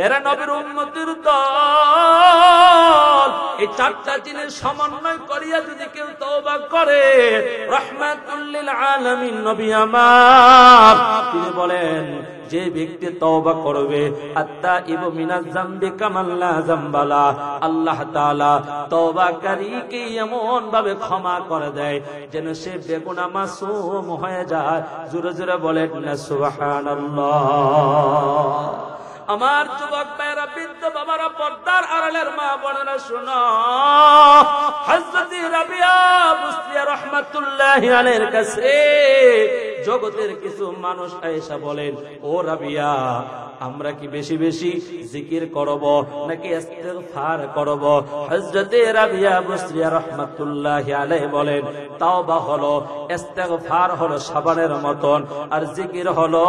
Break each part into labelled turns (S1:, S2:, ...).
S1: এরা নবীর উম্মতের দল। এই চারটা জিনিস সমন্বয় করিয়া যদি কেউ তওবা করে, রাহমাতুল লিল আলামিন নবী আমার তিনি বলেন, যে ব্যক্তি তওবা করবে, আত্তাইবু মিনাজ যামবি কামান লা যামবালা, আল্লাহ তাআলা তওবাকারীকে এমন ভাবে ক্ষমা করে দেয় যেন সে বেগুনাহ মাসুম হয়ে যায়। জোরে জোরে বলেন না সুবহানাল্লাহ। আমার যুবক ভাইরা, বৃদ্ধ বাবারা, পর্দার আড়ালের মা বোনেরা শুনো, হযরত রাবিয়া বুসরিয়া রাহমাতুল্লাহি আলাইহির কাছে জগতের কিছু মানুষ আয়েশা বলেন, ও রাবিয়া, আমরা কি বেশি বেশি জিকির করব নাকি ইস্তিগফার করব? হযরত রাবিয়া বুসরিয়া রাহমাতুল্লাহি আলাইহি বলেন, তাওবা হলো, ইস্তিগফার হলো সাবানের মতন, আর জিকির হলো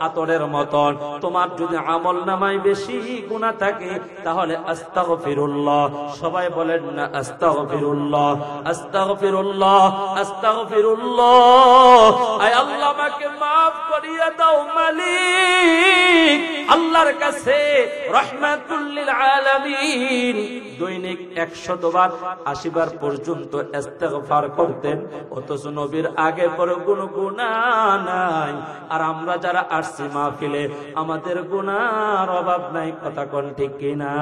S1: আতরের মতন। তোমার যদি আমল নামায় বেশি গুনাহ থাকে তাহলে আস্তাগফিরুল্লাহ, সবাই বলেন না আস্তাগফিরুল্লাহ, আস্তাগফিরুল্লাহ, আস্তাগফিরুল্লাহ। আয় আল্লাহ আমাকে maaf করিয়া দাও মালিক। আল্লাহর কাছে রাহমাতুল লিল আলামিন দৈনিক 100 বার 80 বার পর্যন্ত ইস্তিগফার করতেন, অথচ নবীর আগে পরে কোনো গুনাহ নাই। আর আমরা যারা আসছি মাহফিলে, আমাদের গুনাহর অভাব নাই, কথা কোন ঠিক কিনা?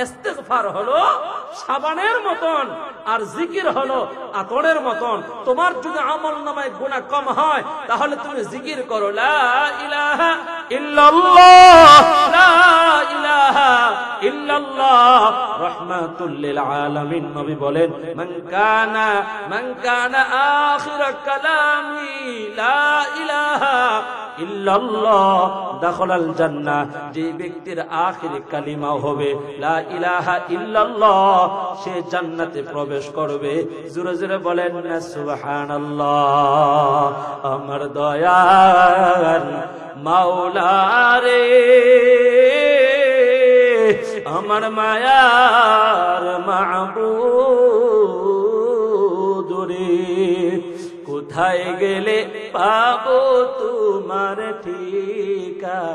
S1: ইস্তিগফার হলো সাবানের মতন, আর জিকির হলো আতরের মতন। তোমার যদি আমল নামায় গুনাহ কম হয় তাহলে তুমি জিকির করো, লা ইলাহা ইল্লাল্লাহ, লা ইলাহা ইল্লাল্লাহ। রাহমাতুল লিল আলামিন নবী বলেন, মান কানা আখির কালামি লা ইলাহা ইল্লাল্লাহ দাখালাল জান্নাহ। যে ব্যক্তির আখিরি কালিমা হবে লা ইলাহা ইল্লাল্লাহ, সে জান্নাতে প্রবেশ করবে। জোরে জোরে বলেন না সুবহানাল্লাহ। আমার দয়ার মাওলা রে, আমার মায়ার মাবুদ রে, কোথায় গেলে পাবো তোমার ঠিকানা?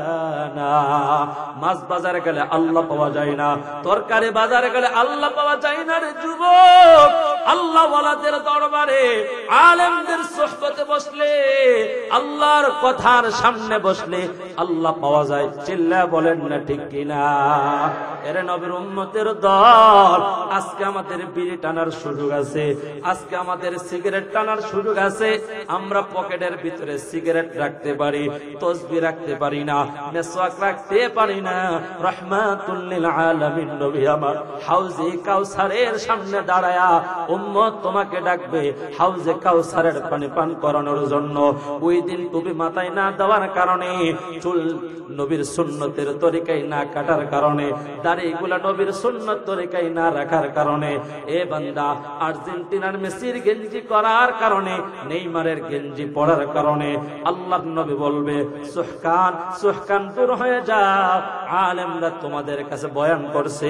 S1: মাছ বাজারে গেলে আল্লাহ পাওয়া যায় না, তরকারি বাজারে গেলে আল্লাহ পাওয়া যায় না রে যুবক। আল্লাহ ওয়ালাদের দরবারে আলেমদের সোহবতে বসলে, আল্লাহর কথার সামনে বসলে আল্লাহ পাওয়া যায়। চিল্লা বলেন না ঠিক কিনা? এরে নবীর উম্মতের দল, আজকে আমাদের বিড়ি টানার সুযোগ আছে, আজকে আমাদের সিগারেট টানার সুযোগ আছে। আমরা পকেটের ভিতরে সিগারেট রাখতে পারি, তসবিহ রাখতে পারি না, মেসওয়াক রাখতে পারি না। রাহমাতুল লিল আলামিন নবী আমার হাউজে কাউসারের সামনে দাঁড়ায়া উম্মত তোমাকে ডাকবে হাউজে কাউসারের পানি পান করানোর জন্য। ওই দিন টুপি মাথায় না দেওয়ার কারণে, চুল নবীর সুন্নতের তরিকায় না কাটার কারণে, দাড়িগুলা নবীর সুন্নত তরিকায় না রাখার কারণে, এ বান্দা আর্জেন্টিনার মেসির গেঞ্জি করার কারণে, নেইমারের গেঞ্জি পরার কারণে আল্লাহর নবী বলবে, সুহকান সুহকান দূর হয়ে যাও। আলেমরা তোমাদের কাছে বয়ান করছে,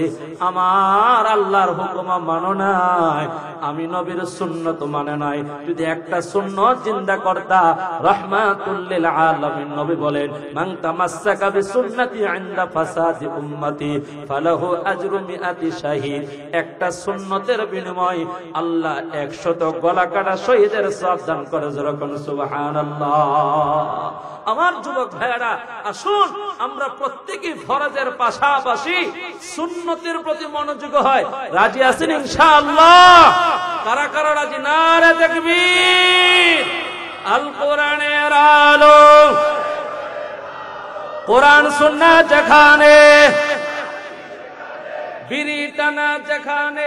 S1: আমার আল্লাহর হুকুম মানো নাই, আমি নবীর সুন্নত মানে নাই। যদি একটা সুন্নত জিন্দা করতা, রাহমাতুল লিল আলামিন নবী বলেন, মান তামাসসাকা বিসুন্নতি ইনদা ফাসাদি উম্মতি ফালাহু আজরু মিআতি শাহীদ। একটা সুন্নতের বিনিময়ে আল্লাহ 100 গলা কাটা শহীদের সওয়াব দান করে। যখন সুবহানাল্লাহ। আমার যুবক ভাইয়েরা, আসুন আমরা প্রত্যেকই ফরজের পাশাপাশি সুন্নতের প্রতি মনোযোগী হয়। রাজি আছেন ইনশাআল্লাহ? কারা কারা রাজি? নারে তাকবীর। আল কোরআনের আলো, কোরআন সুন্নাত যেখানে, বিড়ি টানা যেখানে,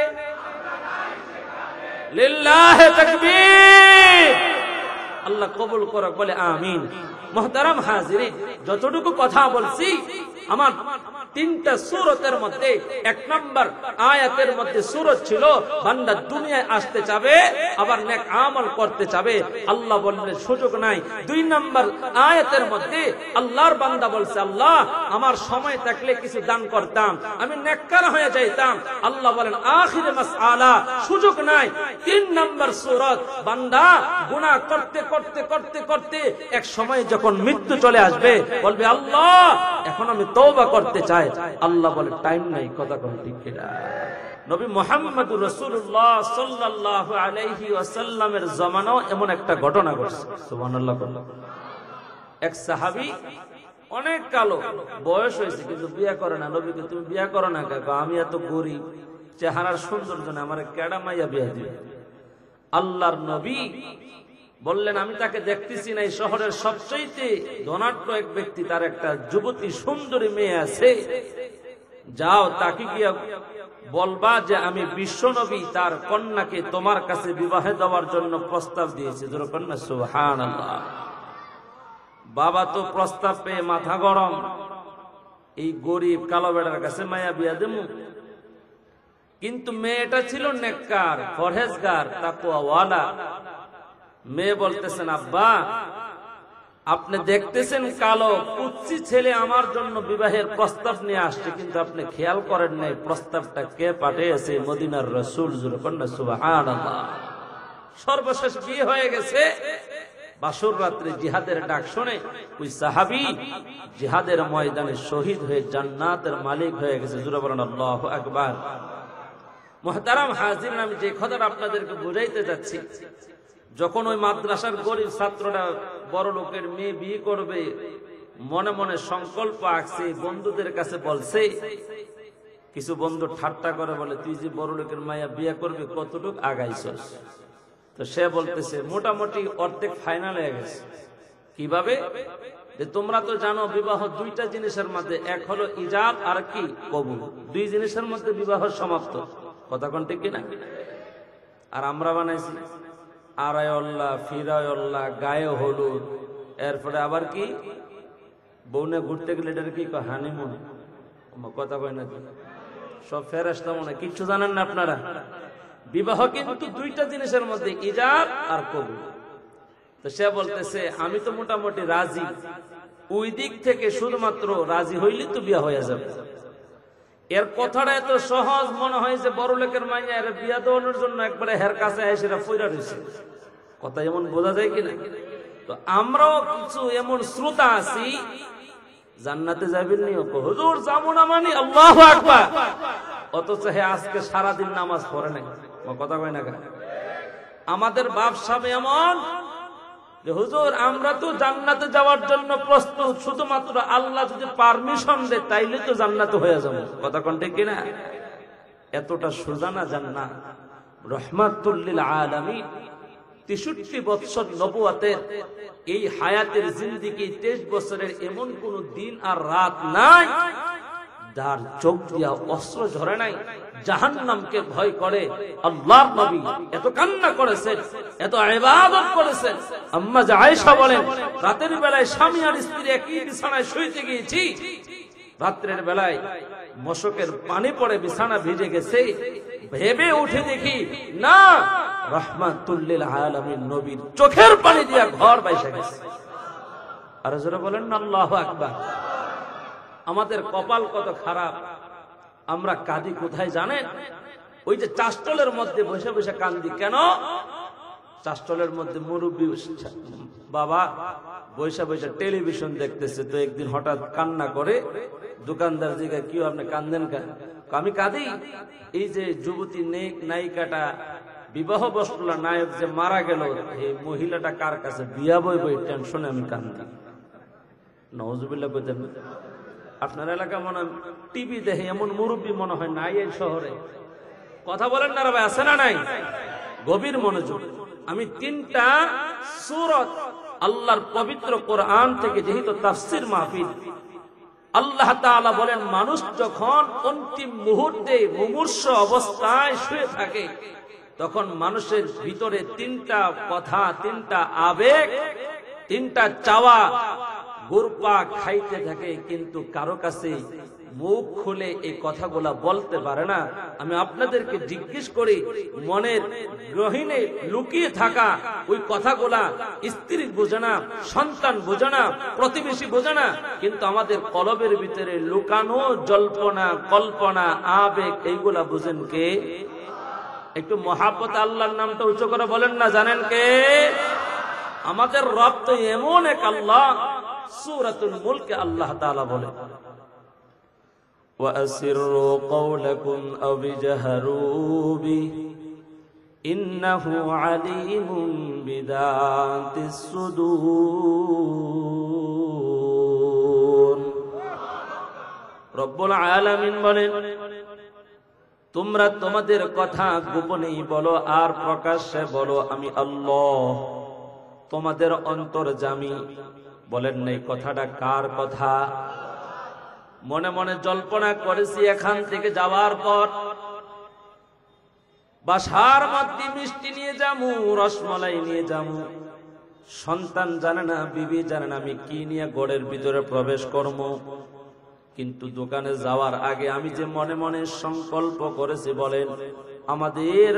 S1: লিল্লাহি তাকবীর। আল্লাহ কবুল করুক, বলে আমিন। মুহতারাম হাজিরিন, যতটুকু কথা বলছি আমার তিনটা সূরতের মধ্যে এক নম্বর আয়াতের মধ্যে সূরত ছিল বান্দা দুনিয়ায় আসতে চাবে আবার নেক আমল করতে চাবে, আল্লাহ বললেন সুযোগ নাই। দুই নম্বর আয়াতের মধ্যে আল্লাহর বান্দা বলছে আল্লাহ আমার সময় থাকলে কিছু দান করতাম, আমি নেককার হয়ে যাইতাম, আল্লাহ বলেন আখিরে মাসআলা সুযোগ নাই। তিন নম্বর সূরত বান্দা গুনাহ করতে করতে করতে করতে এক সময় যখন মৃত্যু চলে আসবে বলবে আল্লাহ এখন আমি তওবা করতে চাই, আল্লাহ বলে টাইম নাই। কথা কোন ঠিক কিনা? নবী মুহাম্মদুর রাসূলুল্লাহ সাল্লাল্লাহু আলাইহি ওয়াসাল্লামের জামানাও এমন একটা ঘটনা ঘটছে। সুবহানাল্লাহ। এক সাহাবী অনেক কালো বয়স হয়েছে কিন্তু বিয়ে করে না। নবীকে তুমি বিয়ে করো না কেন? আমি এত গরিব, চেহারার সৌন্দর্য না, আমার কেডা মাইয়া বিয়ে দিবে? আল্লাহর নবী বললেন আমি তাকে দেখতেছি না, এই শহরের সবচেয়ে ধনাঢ্য এক ব্যক্তি, তার একটা যুবতী সুন্দরী মেয়ে আছে, যাও তাকে গিয়া বলবা যে আমি বিশ্বনবী তার কন্যাকে তোমার কাছে বিবাহে দেওয়ার জন্য প্রস্তাব দিয়েছি। কন্যা সুবহানাল্লাহ। বাবা তো প্রস্তাব পেয়ে মাথা গরম, এই গরিব কালো বেড়ার কাছে মায়া বিয়া দেবো। কিন্তু মেয়েটা ছিল নেককার, পরহেজগার, তাকওয়াওয়ালা। মেয়ে বলতেছেন আব্বা আপনি দেখতেছেন কালো কুচ্ছি ছেলে আমার জন্য বিবাহের প্রস্তাব নিয়ে আসছে, কিন্তু আপনি খেয়াল করেন নাই প্রস্তাবটা কে পাঠিয়েছে? মদিনার রাসূল। কন্যা সুবহানাল্লাহ। সর্বশেষ বিয়ে হয়ে গেছে। বাসর রাত্রে জিহাদের ডাক শুনে ওই সাহাবী জিহাদের ময়দানে শহীদ হয়ে জান্নাতের মালিক হয়ে গেছে। জোরে বলেন আল্লাহু আকবার। মুহতারাম হাজিরিন, আমি যে কথাটা আপনাদেরকে বুঝাইতে যাচ্ছি, যখন ওই মাদ্রাসার গরিব ছাত্রটা বড় লোকের মেয়ে বিয়ে করবে মনে মনে সংকল্প আঁকছে, বন্ধুদের কাছে বলছে, কিছু বন্ধু ঠাট্টা করে বলে তুই যে বড় লোকের মাইয়া বিয়ে করবে কতটুকু আগাইছস? তো সে বলতেছে মোটামুটি অর্ধেক ফাইনাল হয়ে গেছে। কিভাবে? যে তোমরা তো জানো বিবাহ দুইটা জিনিসের মধ্যে, এক হলো ইজাব আর কি কবুল, দুই জিনিসের মধ্যে বিবাহ সমাপ্ত। কথা কোন ঠিক কিনা? আর আমরা বানাইছি আড়াইল্লাহ, ফিরাইল্লাহ, গায়ে হলুদ, এরপরে আবার কি বউনে ঘুরতে গেলে এটার কি হানিমুন। কথা কয় না, সব ফেরেশতা মনে, কিচ্ছু জানেন না আপনারা। বিবাহ কিন্তু দুইটা জিনিসের মধ্যে, ইজাব আর কবুল। তো সে বলতেছে আমি তো মোটামুটি রাজি, ওই দিক থেকে শুধুমাত্র রাজি হইলে তো বিয়া হয়ে যাবে। এর কথাটা এত সহজ মনে হয় যে বড় লোকের মাইয়া এর বিয়া দেওয়ানোর জন্য একবারে হের কাছে এসে ফইরা রয়েছে। কথা এমন বোঝা যায় কিনা? তো আমরাও কিছু এমন শ্রোতা আছি জান্নাতে যাবেন নি, হুজুর যাবো না মানি আল্লাহু আকবার, অথচ হে আজকে সারাদিন নামাজ পড়ে নাই। কথা কয় না কেন? আমাদের বাপ সাহেব এমন যে হুজুর আমরা তো জান্নাতে যাওয়ার জন্য প্রস্তুত, শুধুমাত্র আল্লাহ যদি পারমিশন দেয় তাইলে তো জান্নাতে হয়ে যাবো। কথা কোন ঠিক কিনা? এতটা সোজা না জান্নাত। রহমাতুল লিল আলামিন 63 বছর নবুয়তের এই হায়াতের জিন্দেগি, 23 বছরের এমন কোন দিন আর রাত নাই যার চোখ দিয়া অস্ত্র ঝরে নাই, জাহান্নামকে ভয় করে। আল্লাহর নবী এত কান্না করেছেন, এত ইবাদত করেছেন। আম্মা আয়েশা বলেন রাতের বেলায় স্বামী আর স্ত্রী একই বিছানায় শুইতে গিয়েছি, রাত্রের বেলায় মশকের পানি পড়ে বিছানা ভিজে গেছে, ভেবে উঠে দেখি না রাহমাতুল লিল আলামিন নবীর চোখের পানি দিয়া ঘর বাইসা গেছে। আর জোরে বলেন না আল্লাহু আকবার। আমাদের কপাল কত খারাপ, আমরা কাঁদি কোথায় জানেন? ওই যে চাষটলের মধ্যে বসে বসে কান্দি। কেন? চাষটলের মধ্যে মুরব্বী বাবা বসে বসে টেলিভিশন দেখতেছে, তো একদিন হঠাৎ কান্না করে। দোকানদার জিজ্ঞাসা কি আপনি কান্দেন কেন? আমি কাঁদি এই যে যুবতী নায়িকাটা বিবাহ বসল, নায়ক যে মারা গেল, এই মহিলাটা কার কাছে বিয়া বই বই টেনশনে আমি কান্দি। নাউজুবিল্লাহ কইতেন। আপনার এলাকা মনে হয় টিভি দেখে এমন মুরব্বী মনে হয় নাই এই শহরে। কথা বলেন না ভাই, আছে না নাই? গভীর মনোযোগ। আমি 3টা সূরত আল্লাহর পবিত্র কোরআন থেকে, যেহেতু তাফসীর মাহফিল, আল্লাহ তাআলা বলেন মানুষ যখন অন্তিম মুহূর্তে মুমূর্ষ অবস্থায় শুয়ে থাকে তখন মানুষের ভিতরে 3টা কথা, 3টা আবেগ, 3টা চাওয়া ঘুরপাক খাইতে থাকে, কিন্তু কারো কাছে মুখ খুলে এই কথাগুলা বলতে পারে না। আমি আপনাদেরকে জিজ্ঞেস করি, মনের গহীনে লুকিয়ে থাকা ওই কথাগুলা স্ত্রী বোঝে না, সন্তান বোঝে না, প্রতিবেশী বোঝে না, কিন্তু আমাদের কলবের ভিতরে লুকানো জল্পনা, কল্পনা, আবেগ এইগুলা বুঝেন কে? একটু মহাব্বত আল্লাহর নামটা উঁচু করে বলেন না, জানেন কে? আমাদের রব তো এমন এক আল্লাহ, সূরাতুল মুলকে আল্লাহ তাআলা বলে, ওয়াসিররু কওলাকুম আও বিজহারু বিহি ইন্নাহু আলীমুম বিযাতিস সুদূর। রব্বুল আলামিন বলেন, তোমরা তোমাদের কথা গোপনেই বলো আর প্রকাশ্যে বলো, আমি আল্লাহ তোমাদের অন্তর্যামী। বলেন না এই কথাটা কার কথা? মনে মনে জল্পনা করেছি এখান থেকে যাওয়ার পর বাসার মধ্যে মিষ্টি নিয়ে যাবো, রসমালাই নিয়ে যাবো। সন্তান জানে না, বিবি জানে না আমি কি নিয়ে ঘরের ভিতরে প্রবেশ করব। কিন্তু দোকানে যাওয়ার আগে আমি যে মনে মনে সংকল্প করেছি, বলেন আমাদের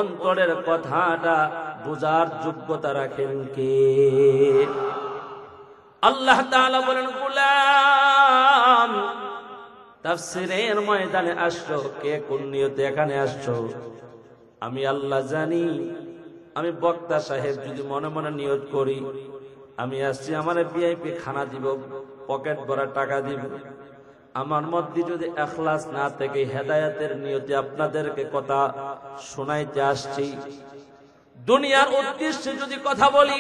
S1: অন্তরের কথাটা বোঝার যোগ্যতা রাখেন কে? আল্লাহ তাআলা বলেন, গোলাম তাফসীরের ময়দানে আসছো, কে কোন নিয়তে এখানে আসছো আমি আল্লাহ জানি। আমি বক্তা সাহেব যদি মনে মনে নিয়ত করি আমি আসছি আমার ভিআইপি খানা দিব, পকেট ভরা টাকা দিব, আমার মধ্যে যদি ইখলাস না থেকে হেদায়েতের নিয়তে আপনাদেরকে কথা শোনাইতে আসছি, দুনিয়ার উদ্দেশ্যে যদি কথা বলি,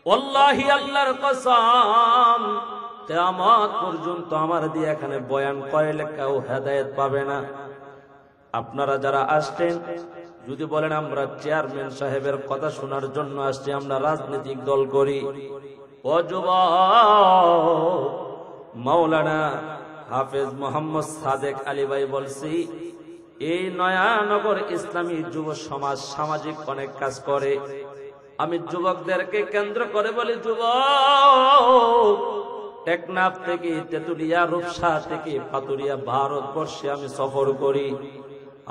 S1: ওয়াল্লাহি আল্লাহর কসম কিয়ামত পর্যন্ত আমার দিয়ে এখানে বয়ান করলে কেউ হেদায়েত পাবে না। আপনারা যারা আসছেন যদি বলেন আমরা চেয়ারম্যান সাহেবের কথা শোনার জন্য আসছি, আমরা রাজনৈতিক দল করি, ও যুবক, মাওলানা হাফেজ মোহাম্মদ সাদেক আলী ভাই বলছি, এই নয়ানগর ইসলামী যুব সমাজ সামাজিক অনেক কাজ করে। আমি যুবকদেরকে কেন্দ্র করে বলি, যুবক টেকনাফ থেকে তেতুলিয়া, রূপসা থেকে পাতুরিয়া, ভারতবর্ষে আমি সফর করি।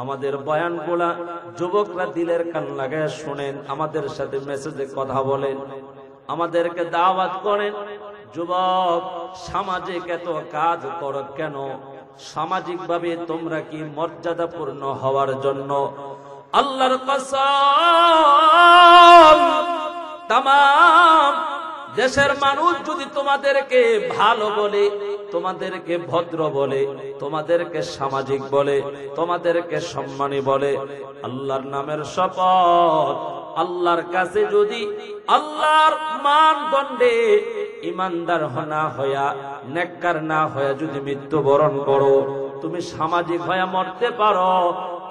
S1: আমাদের বয়ানগুলা যুবকরা দিলের কান লাগায় শুনেন, আমাদের সাথে মেসেজে কথা বলেন, আমাদেরকে দাওয়াত করেন। যুবক সামাজিক এত কাজ করো কেন? সামাজিক ভাবে তোমরা কি মর্যাদাপূর্ণ হওয়ার জন্য? আল্লাহর কসম তাম দেশের মানুষ যদি তোমাদেরকে ভালো বলে, তোমাদেরকে ভদ্র বলে, তোমাদেরকে সামাজিক বলে, তোমাদেরকে সম্মানী বলে, আল্লাহর নামের শপথ, আল্লাহর কাছে যদি আল্লাহর মানদণ্ডে ইমানদার না হইয়া, নেককার না হইয়া যদি মৃত্যুবরণ করো, তুমি সামাজিক হয়ে মরতে পারো,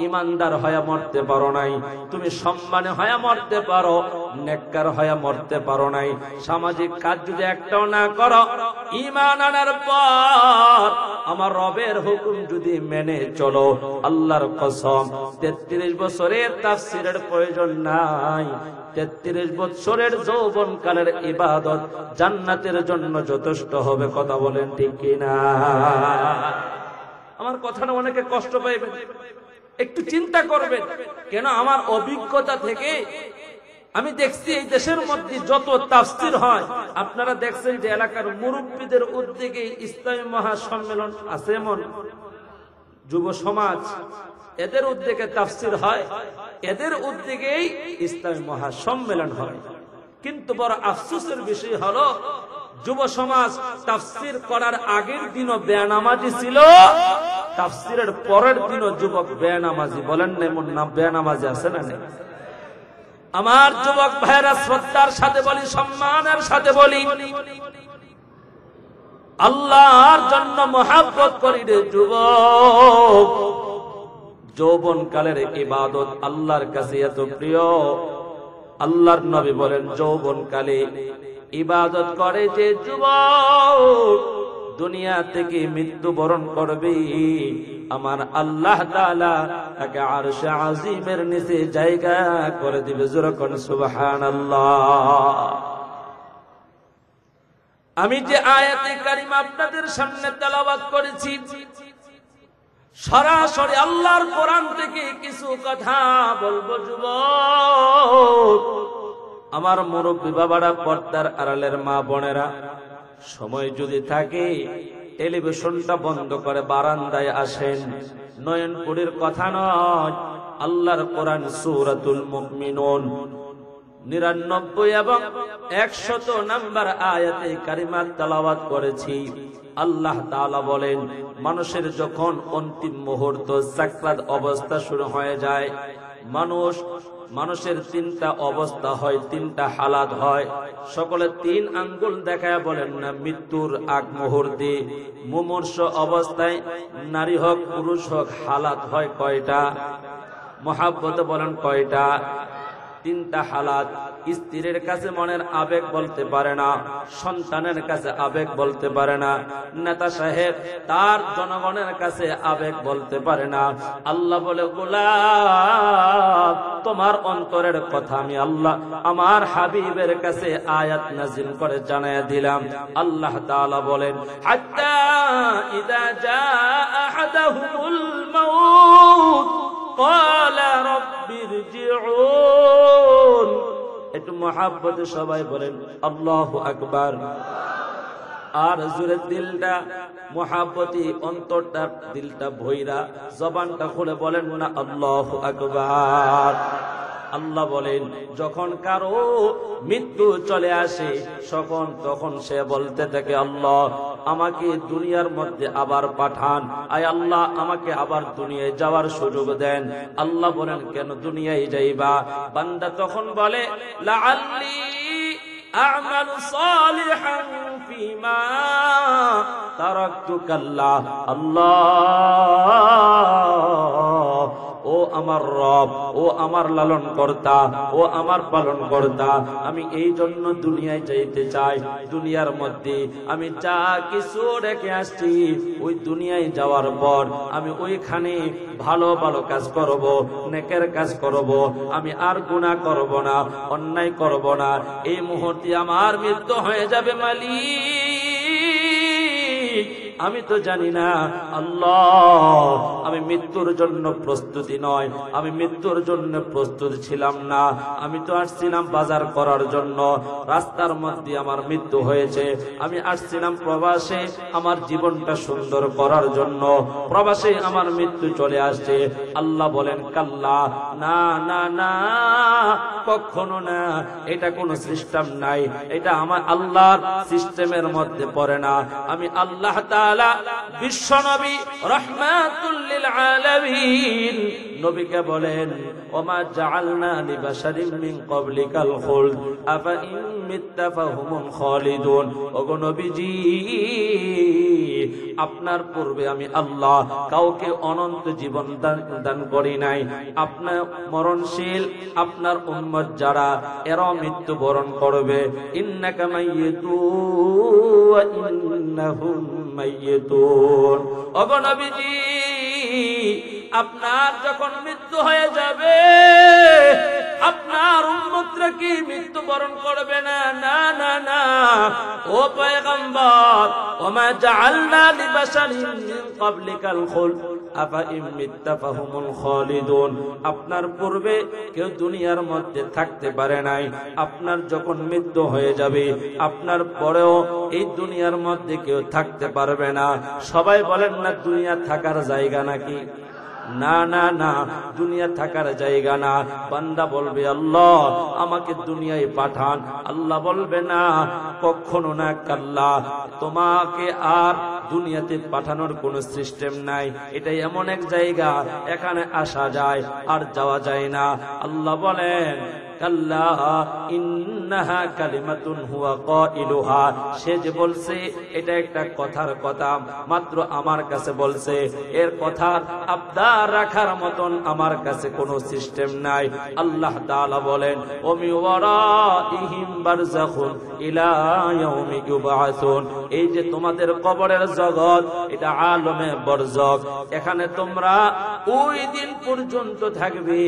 S1: ইমানদার হয়ে মরতে পারো নাই। তুমি সম্মানে হয়ে মরতে পারো, নেককার হয়ে মরতে পারো নাই। সামাজিক কাজ যদি একটাও না করো, ঈমান আনার পর আমার রবের হুকুম যদি মেনে চলো, আল্লাহর কসম 33 বছরের তাফসীরের প্রয়োজন নাই। 33 বছরের যৌবনকালের ইবাদত জান্নাতের জন্য যথেষ্ট হবে। কথা বলেন ঠিক কিনা? আমার কথাটা অনেকে কষ্ট পাইবে, একটু চিন্তা করবেন। কেন আমার অভিজ্ঞতা থেকে আমি দেখছি এই দেশের মধ্যে যত তাফসীর হয়, আপনারা দেখছেন যে এলাকার মুরব্বীদের উদ্যোগে ইসলামী মহাসম্মেলন আছে, এমন যুব সমাজ, এদের উদ্যোগে তাফসীর হয়, এদের উদ্যোগেই ইসলামী মহাসম্মেলন হয়। কিন্তু বড় আফসোসের বিষয় হলো যুব সমাজ তাফসীর করার আগের দিনও বেনামাজি ছিল, তাফসীরের পরের দিনও যুবক বেনামাজি। বলেন না এমন না বেনামাজি আছে না? আমার যুবক ভাইরা শ্রদ্ধার সাথে বলি, সম্মানের সাথে বলি, আল্লাহর জন্য মহব্বত করি রে যুবক। যৌবনকালের ইবাদত আল্লাহর কাছে এত প্রিয়, আল্লাহর নবী বলেন যৌবনকালে ইবাদত করে যে যুবক দুনিয়া থেকে মৃত্যুবরণ করবে, আমার আল্লাহ তাআলা তাকে আরশে আজিমের নিচে জায়গা করে দিবে। জোরে কোন সুবহানাল্লাহ। আমি যে আয়াতে কারিমা আপনাদের সামনে তেলাওয়াত করেছি, সরাসরি আল্লাহর কোরআন থেকে কিছু কথা বলবো। যুবক, আমার মুরব্বী বাবারা, পর্দার আড়ালের মা বোনেরা, সময় যদি থাকে টেলিভিশনটা বন্ধ করে বারান্দায় আসেন। নয়নপুরের কথা নয়, আল্লাহর কোরআন সূরাতুল মুমিনুন 99 এবং 100 নম্বর আয়াতে কারিমা তেলাওয়াত করেছি। আল্লাহ তাআলা বলেন, মানুষের যখন অন্তিম মুহূর্ত সাকরাত অবস্থা শুরু হয়ে যায়, মানুষের তিনটা অবস্থা হয়, তিনটা হালাত হয়। সকলে 3 আঙ্গুল দেখায় বলেন না, মৃত্যুর আগ মুহূর্তে মুমূর্ষ অবস্থায় নারী হোক পুরুষ হোক হালাত হয় কয়টা? মহাব্বতে বলেন কয়টা? 3টা হালাত। স্ত্রীর কাছে মনের আবেগ বলতে পারে না, সন্তানের কাছে আবেগ বলতে পারে না, নেতা সাহেব তার জনগণের কাছে আবেগ বলতে পারে না। আল্লাহ বলে, গোলাম, তোমার অন্তরের কথা আমি আল্লাহ আমার হাবিবের কাছে আয়াত নাযিল করে জানায়া দিলাম। আল্লাহ তাআলা বলেন, হাত্তা ইযা জাআ আহাদাহুমুল মাউত ক্বালা রাব্বিরজিউন। একটু মহাব্বতে সবাই বলেন আল্লাহু আকবার। আর জোরে দিলটা মহাব্বতি, অন্তরটা দিলটা ভইরা জবানটা খুলে বলেন না আল্লাহু আকবার। আল্লাহ বলেন, যখন কারো মৃত্যু চলে আসে তখন সে বলতে থাকে, আল্লাহ আমাকে দুনিয়ার মধ্যে আবার পাঠান, আয় আল্লাহ আমাকে আবার দুনিয়ায় যাওয়ার সুযোগ দেন। আল্লাহ বলেন, কেন দুনিয়ায় যাইবা? বান্দা তখন বলে, লাআল্লি আ'মালু সালিহান ফীমা তারাকতু। কাল্লা, আল্লাহ ও আমার রব, ও আমার লালন কর্তা, ও আমার পালন কর্তা, আমি এই জন্য দুনিয়ায় যাইতে চাই। দুনিয়ার মধ্যে আমি যা কিছু রেখে আসছি, ওই দুনিয়ায় যাওয়ার পর আমি ওইখানে ভালো ভালো কাজ করব, নেকের কাজ করব, আমি আর গুনাহ করব না, অন্যায় করব না। এই মুহূর্তে আমার মৃত্যু হয়ে যাবে মালিক, আমি তো জানি না। আল্লাহ, আমি মৃত্যুর জন্য প্রস্তুতি নয়, আমি মৃত্যুর জন্য প্রস্তুত ছিলাম না। আমি তো আসছিলাম বাজার করার জন্য, রাস্তার মধ্যে আমার মৃত্যু হয়েছে। আমি আসছিলাম প্রবাসে আমার জীবনটা সুন্দর করার জন্য, প্রবাসে আমার মৃত্যু চলে আসছে। আল্লাহ বলেন, কাল্লা, না না না, কখনো না, এটা কোনো সিস্টেম নাই, এটা আমার আল্লাহর সিস্টেমের মধ্যে পড়ে না। আমি আল্লাহ তাআলা বিশ্বনবী রাহমাতুল লিল আলামিন নবীকে বলেন, ওমা জাআলনা লিবাশারিন মিন ক্বাবলিকাল খুলদ আফা ইন মিত্তা ফাহুমুল খালিদুন। ওগো নবীজি, আপনার পূর্বে আমি আল্লাহ কাউকে অনন্ত জীবন দান করি নাই। আপনার মরণশীল আপনার উম্মত যারা, এরা মৃত্যুবরণ করবে। ইন্নাকা মাইয়িতুন ওয়া ইন্নাহুম মাইয়িতুন। ওগো নবীজি, আপনার যখন মৃত্যু হয়ে যাবে, আপনার উম্মতরা কি মৃত্যুবরণ করবে না? না না না, ও পয়গম্বর, ওমা জাআলনা লিবাশারিন মিন ক্বাবলিকাল খুলদ আফা ইন মিত্তা ফাহুমুল খালিদুন। আপনার পূর্বে কেউ দুনিয়ার মধ্যে থাকতে পারে নাই, আপনার যখন মৃত্যু হয়ে যাবে, আপনার পরেও এই দুনিয়ার মধ্যে কেউ থাকতে পারবে না। সবাই বলেন না, দুনিয়া থাকার জায়গা নাকি? না না না, দুনিয়া থাকার জায়গা না। বান্দা বলবে, আল্লাহ আমাকে দুনিয়ায় পাঠান। আল্লাহ বলবে, না, কখনো না, কাল্লা, তোমাকে আর দুনিয়াতে পাঠানোর কোনো সিস্টেম নাই। এটা এমন এক জায়গা, এখানে আসা যায় আর যাওয়া যায় না। আল্লাহ বলেন, কাল্লা ইন্নাহা কালিমাতুন হুয়া কাইলুহা। সে যে বলছে এটা একটা কথার কথা, মাত্র আমার কাছে বলছে, এর কথার আবদার রাখার মতন আমার কাছে কোনো সিস্টেম নাই। আল্লাহ তাআলা বলেন, ওমি ওয়ারাইহিম বারযাখুন ইলা ইয়াউমি ইউবআসুন। এই যে তোমাদের কবরের জগৎ, এটা আলমে বরজখ। এখানে তোমরা ওই দিন পর্যন্ত থাকবে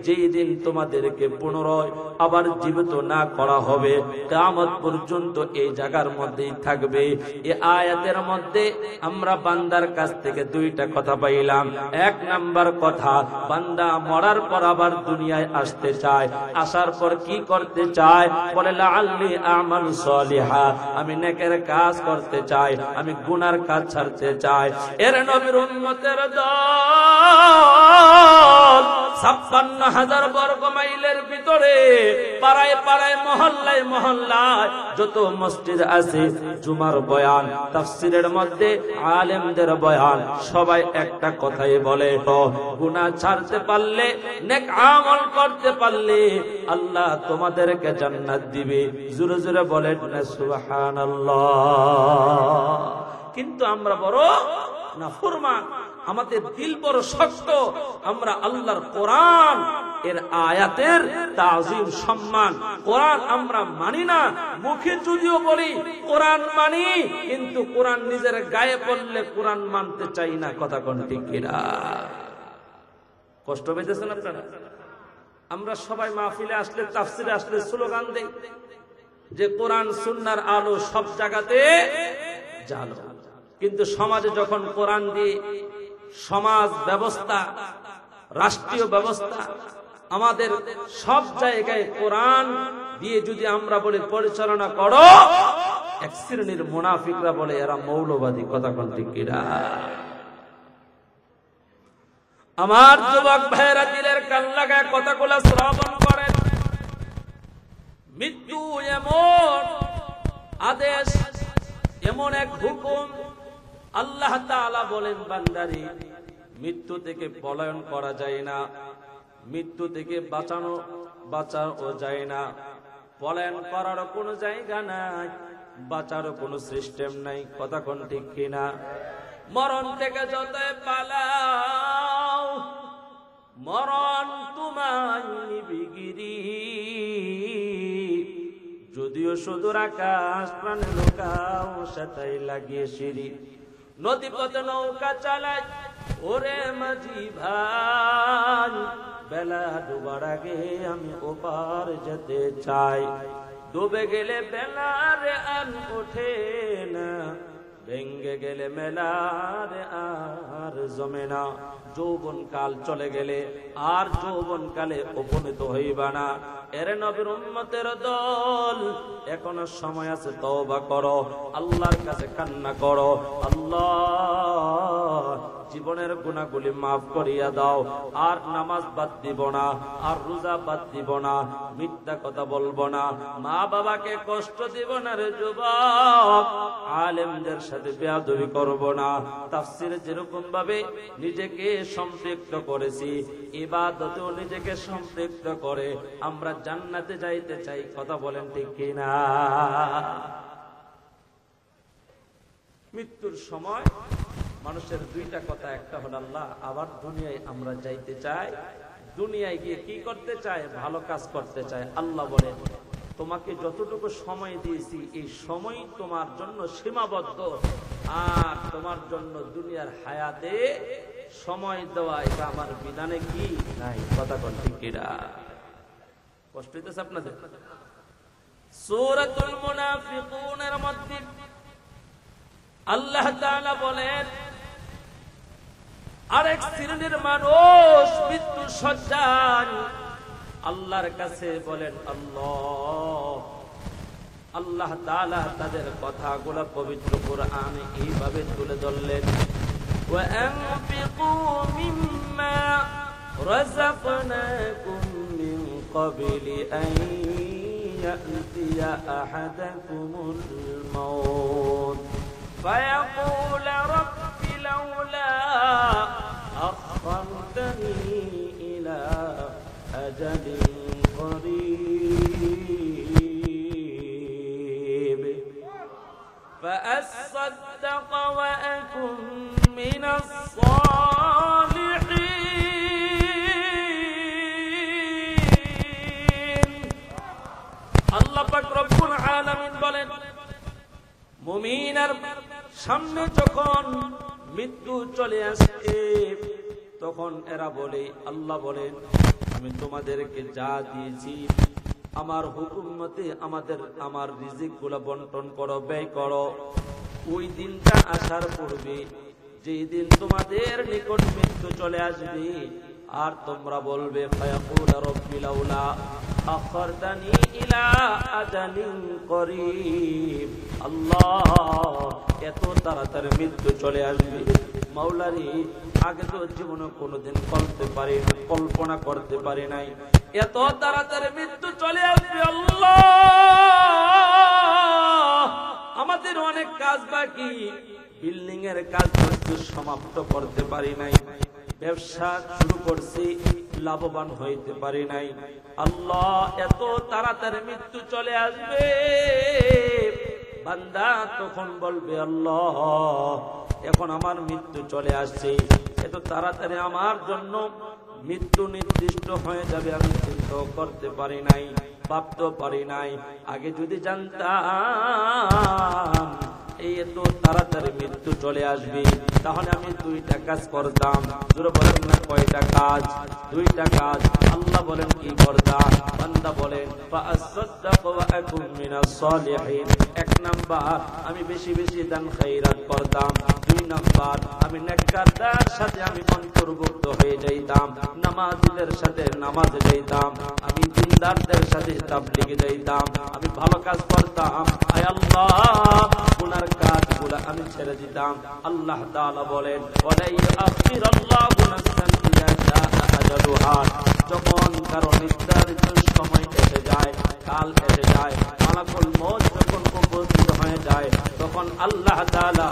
S1: যেই দিন তোমাদেরকে পুনরায় হয়, আবার জীবিত না করা হবে, কিয়ামত পর্যন্ত এই জায়গার মধ্যেই থাকবে। এই আয়াতের মধ্যে আমরা বান্দার কাছ থেকে দুইটা কথা পাইলাম। এক নাম্বার কথা, বান্দা মরার পর আবার দুনিয়ায় আসতে চায়, আসার পর কি করতে চায়? বলে লাআল্লি আমাল সলিহা, আমি নেকের কাজ করতে চাই, আমি গুনার কাজ ছাড়তে চাই। এর নবীর উম্মতের দল ৫৬,০০০ বর্গ মাইলের ভিতরে পাড়ায় পাড়ায় মহল্লায় মহল্লায় যত মসজিদ আছে, জুমার বয়ান, তাফসীরের মধ্যে আলেমদের বয়ান, সবাই একটা কথাই বলে, গুনাহ ছাড়তে পারলে, নেক আমল করতে পারলে আল্লাহ তোমাদেরকে জান্নাত দিবে। জোরে জোরে বলেন না সুবহানাল্লাহ। কিন্তু আমরা বড় নাফরমান, আমাদের দিল বড় শক্ত, আমরা আল্লাহর কোরআন এর আয়াতের তাজিম সম্মান, কোরআন আমরা মানি না। মুখে যদিও বলি কোরআন মানি, কিন্তু কোরআন নিজের গায়ে পড়লে কোরআন মানতে চাই না। কথা কোন ঠিক কিনা? কষ্ট পেয়েছেন আপনারা? আমরা সবাই মাহফিলে আসলে, তাফসিরে আসলে স্লোগান দেই যে কোরআন সুন্নাহর আলো সব জায়গাতে জালো, কিন্তু সমাজে যখন কোরআন দিয়ে সমাজ ব্যবস্থা, রাষ্ট্রীয় ব্যবস্থা, আমাদের সব জায়গায় কোরআন দিয়ে যদি আমরা বলি পরিচালনা করো, এক শ্রেণীর মুনাফিকরা বলে এরা মৌলবাদী। কথা কোন ঠিক কিনা? আমার যুবক ভাইরা দিলের কান লাগায় কথাগুলো শ্রবণ করেন। মৃত্যু এমন আদেশ, এমন এক হুকুম, আল্লাহ তাআলা বলেন বান্দারে মৃত্যু থেকে পলায়ন করা যায় না, মৃত্যু থেকে বাঁচানো যায় না, পলায়ন করার কোনো জায়গা নাই, বাঁচারও কোনো সিস্টেম নাই। কথা কোন ঠিক কিনা? মরণ থেকে যতই পালাও, মরণ তোমায় নিবিগিরি, যদিও সুদূর আকাশ প্রাণে লোকাও সেটাই লাগিয়ে সিঁড়ি। নদী পথে নৌকা চালায় ওরে মাঝি ভাই, বেলা ডুবার আগে আমি ওপার যেতে চাই। ডুবে গেলে বেলার আর ওঠে না, ভেঙ্গে গেলে মেলার আর জমে না। যৌবন কাল চলে গেলে আর যৌবন কালে উপনীত হইবা না। এর নবীর উম্মতের দল, এখনো সময় আছে, তওবা করো, আল্লাহর কাছে কান্না করো। আল্লাহ জীবনের গুনাহগুলি মাফ করিয়া দাও। আর নামাজ বাদ দিব না, আর রোজা বাদ দিব না, মিথ্যা কথা বলবো না, মা বাবাকে কষ্ট দিব না রে যুবক, আলেমদের সাথে বেয়াদবি করব না। তাফসীরে যেরকম ভাবে নিজেকে সম্পৃক্ত করেছি, ইবাদতেও নিজেকে সম্পৃক্ত করে আমরা জান্নাতে যাইতে চাই। কথা বলেন ঠিক কিনা? মৃত্যুর সময় মানুষের দুইটা কথা, একটা হলো আল্লাহ, আবার দুনিয়ায় আমরা যাইতে চাই। দুনিয়ায় গিয়ে কি করতে চায়? ভালো কাজ করতে চায়। আল্লাহ বলেন তোমাকে যতটুকু সময় দিয়েছি এই সময় তোমার জন্য সীমাবদ্ধ, আর তোমার জন্য দুনিয়ার হায়াতে সময় দেওয়া এটা আমার বিধানে কি নাই। কথা কোন ঠিক কিনা? কষ্ট হইতেছে আপনাদের? সূরাতুল মুনাফিকুনের মধ্যে আল্লাহ তাআলা বলেন আরেক শ্রেণীর মানুষ মৃত্যু শয্যায় আল্লাহর কাছে বলেন আল্লাহ তাআলা তাদের কথাগুলো পবিত্র কোরআনে এইভাবে তুলে ধরলেন, وَأَنفِقُوا مِمَّا رَزَقْنَاكُم مِّن قَبْلِ أَن يَأْتِيَ أَحَدَكُمُ الْمَوْتُ فَيَقُولَ رَبِّ لَوْلَا أَخَّرْتَنِي إِلَى أَجَلٍ قَرِيبٍ فَأَصَّدَّقَ وَأَكُن مِّنَ الصَّالِحِينَ। আল্লাহ পাক রব্বুল আলামিন বলেন, মুমিনের সামনে যখন মৃত্যু চলে আসে তখন এরা বলে, আল্লাহ বলেন আমি তোমাদেরকে যা দিয়েছি আমার হুকুম মতে আমার রিজিক গুলো বন্টন করো, ব্যয় করো। ওই দিনটা আসার পূর্বে, যেই দিন তোমাদের নিকট মৃত্যু চলে আসবে, আর তোমরা বলবে ফায়াকুল রাব্বি লাউলা আখরতানি ইলা আজালিন করিব, আল্লাহ এত তাড়াতাড়ি মৃত্যু চলে আসবে, মাওলারি আগে তো জীবনে কোনোদিন কল্পনা করতে পারি নাই, এত তাড়াতাড়ি মৃত্যু চলে আসবে। আল্লাহ আমাদের অনেক কাজ বাকি, বিল্ডিং এর কাজ সমাপ্ত করতে পারি নাই, ব্যবসা শুরু করছি লাভবান হইতে পারি নাই, আল্লাহ এত তাড়াতাড়ি মৃত্যু চলে আসবে। বান্দা তখন বলবে আল্লাহ এখন আমার মৃত্যু চলে আসছে, এত তাড়াতাড়ি আমার জন্য মৃত্যু নির্দিষ্ট হয়ে যাবে আমি চিন্তা করতে পারি নাই, ভাবতে পারি নাই। আগে যদি জানতাম এই এত তাড়াতাড়ি মৃত্যু চলে আসবে, তাহলে আমি দুইটা কাজ করতাম। বলেন না কয়টা কাজ? দুইটা কাজ। আল্লাহ বলেন কি করতাম? বান্দা বলেন ফাআসাদদাকু ওয়া আকুন মিনাস সালিহিন। এক নাম্বার আমি বেশি বেশি দান খায়রাত করতাম। দুই নাম্বার আমি নেককারদের সাথে আমি অন্তর্ভুক্ত হয়ে যাইতাম, নামাজীদের সাথে নামাজে যাইতাম, আমি দিনদারদের সাথে তাবলীগে যাইতাম, আমি ভালো কাজ করতাম। আয় আল্লাহ গুনার কাজগুলো আমি ছেড়ে দিতাম। আল্লাহ তাআলা বলেন ওয়ালা ইউআখিরুল্লাহু নাফসান ইযা জাআ আজালুহা, যখন কারো নির্ধারিত সময় এসে যায়, কাল এসে যায়, মালাকুল মউত যখন উপস্থিত হয়ে যায়, তখন আল্লাহ তাআলা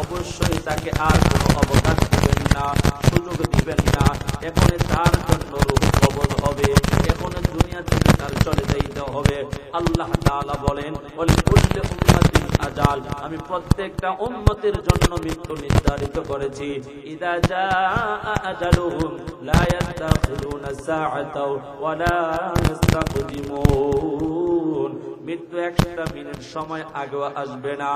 S1: অবশ্যই তাকে আর কোনো অবকাশ দিবেন না, সুযোগ দিবেন না। এখন তার জন্য রূহ কবজ হবে, এখন দুনিয়া থেকে তার চলে যাইতে হবে। আল্লাহ তাআলা বলেন ওয়ালিকুল্লি উম্মাতিন আজাল, আমি প্রত্যেকটা উম্মতের জন্য মৃত্যু নির্ধারিত করেছি। ইযা জাআ আজালুহুম লা ইস্তাখিরুনা সাআতাও ওয়া লা ইস্তাকদিমুন, মৃত্যু একটা মিনিট সময় আগে আসবে না,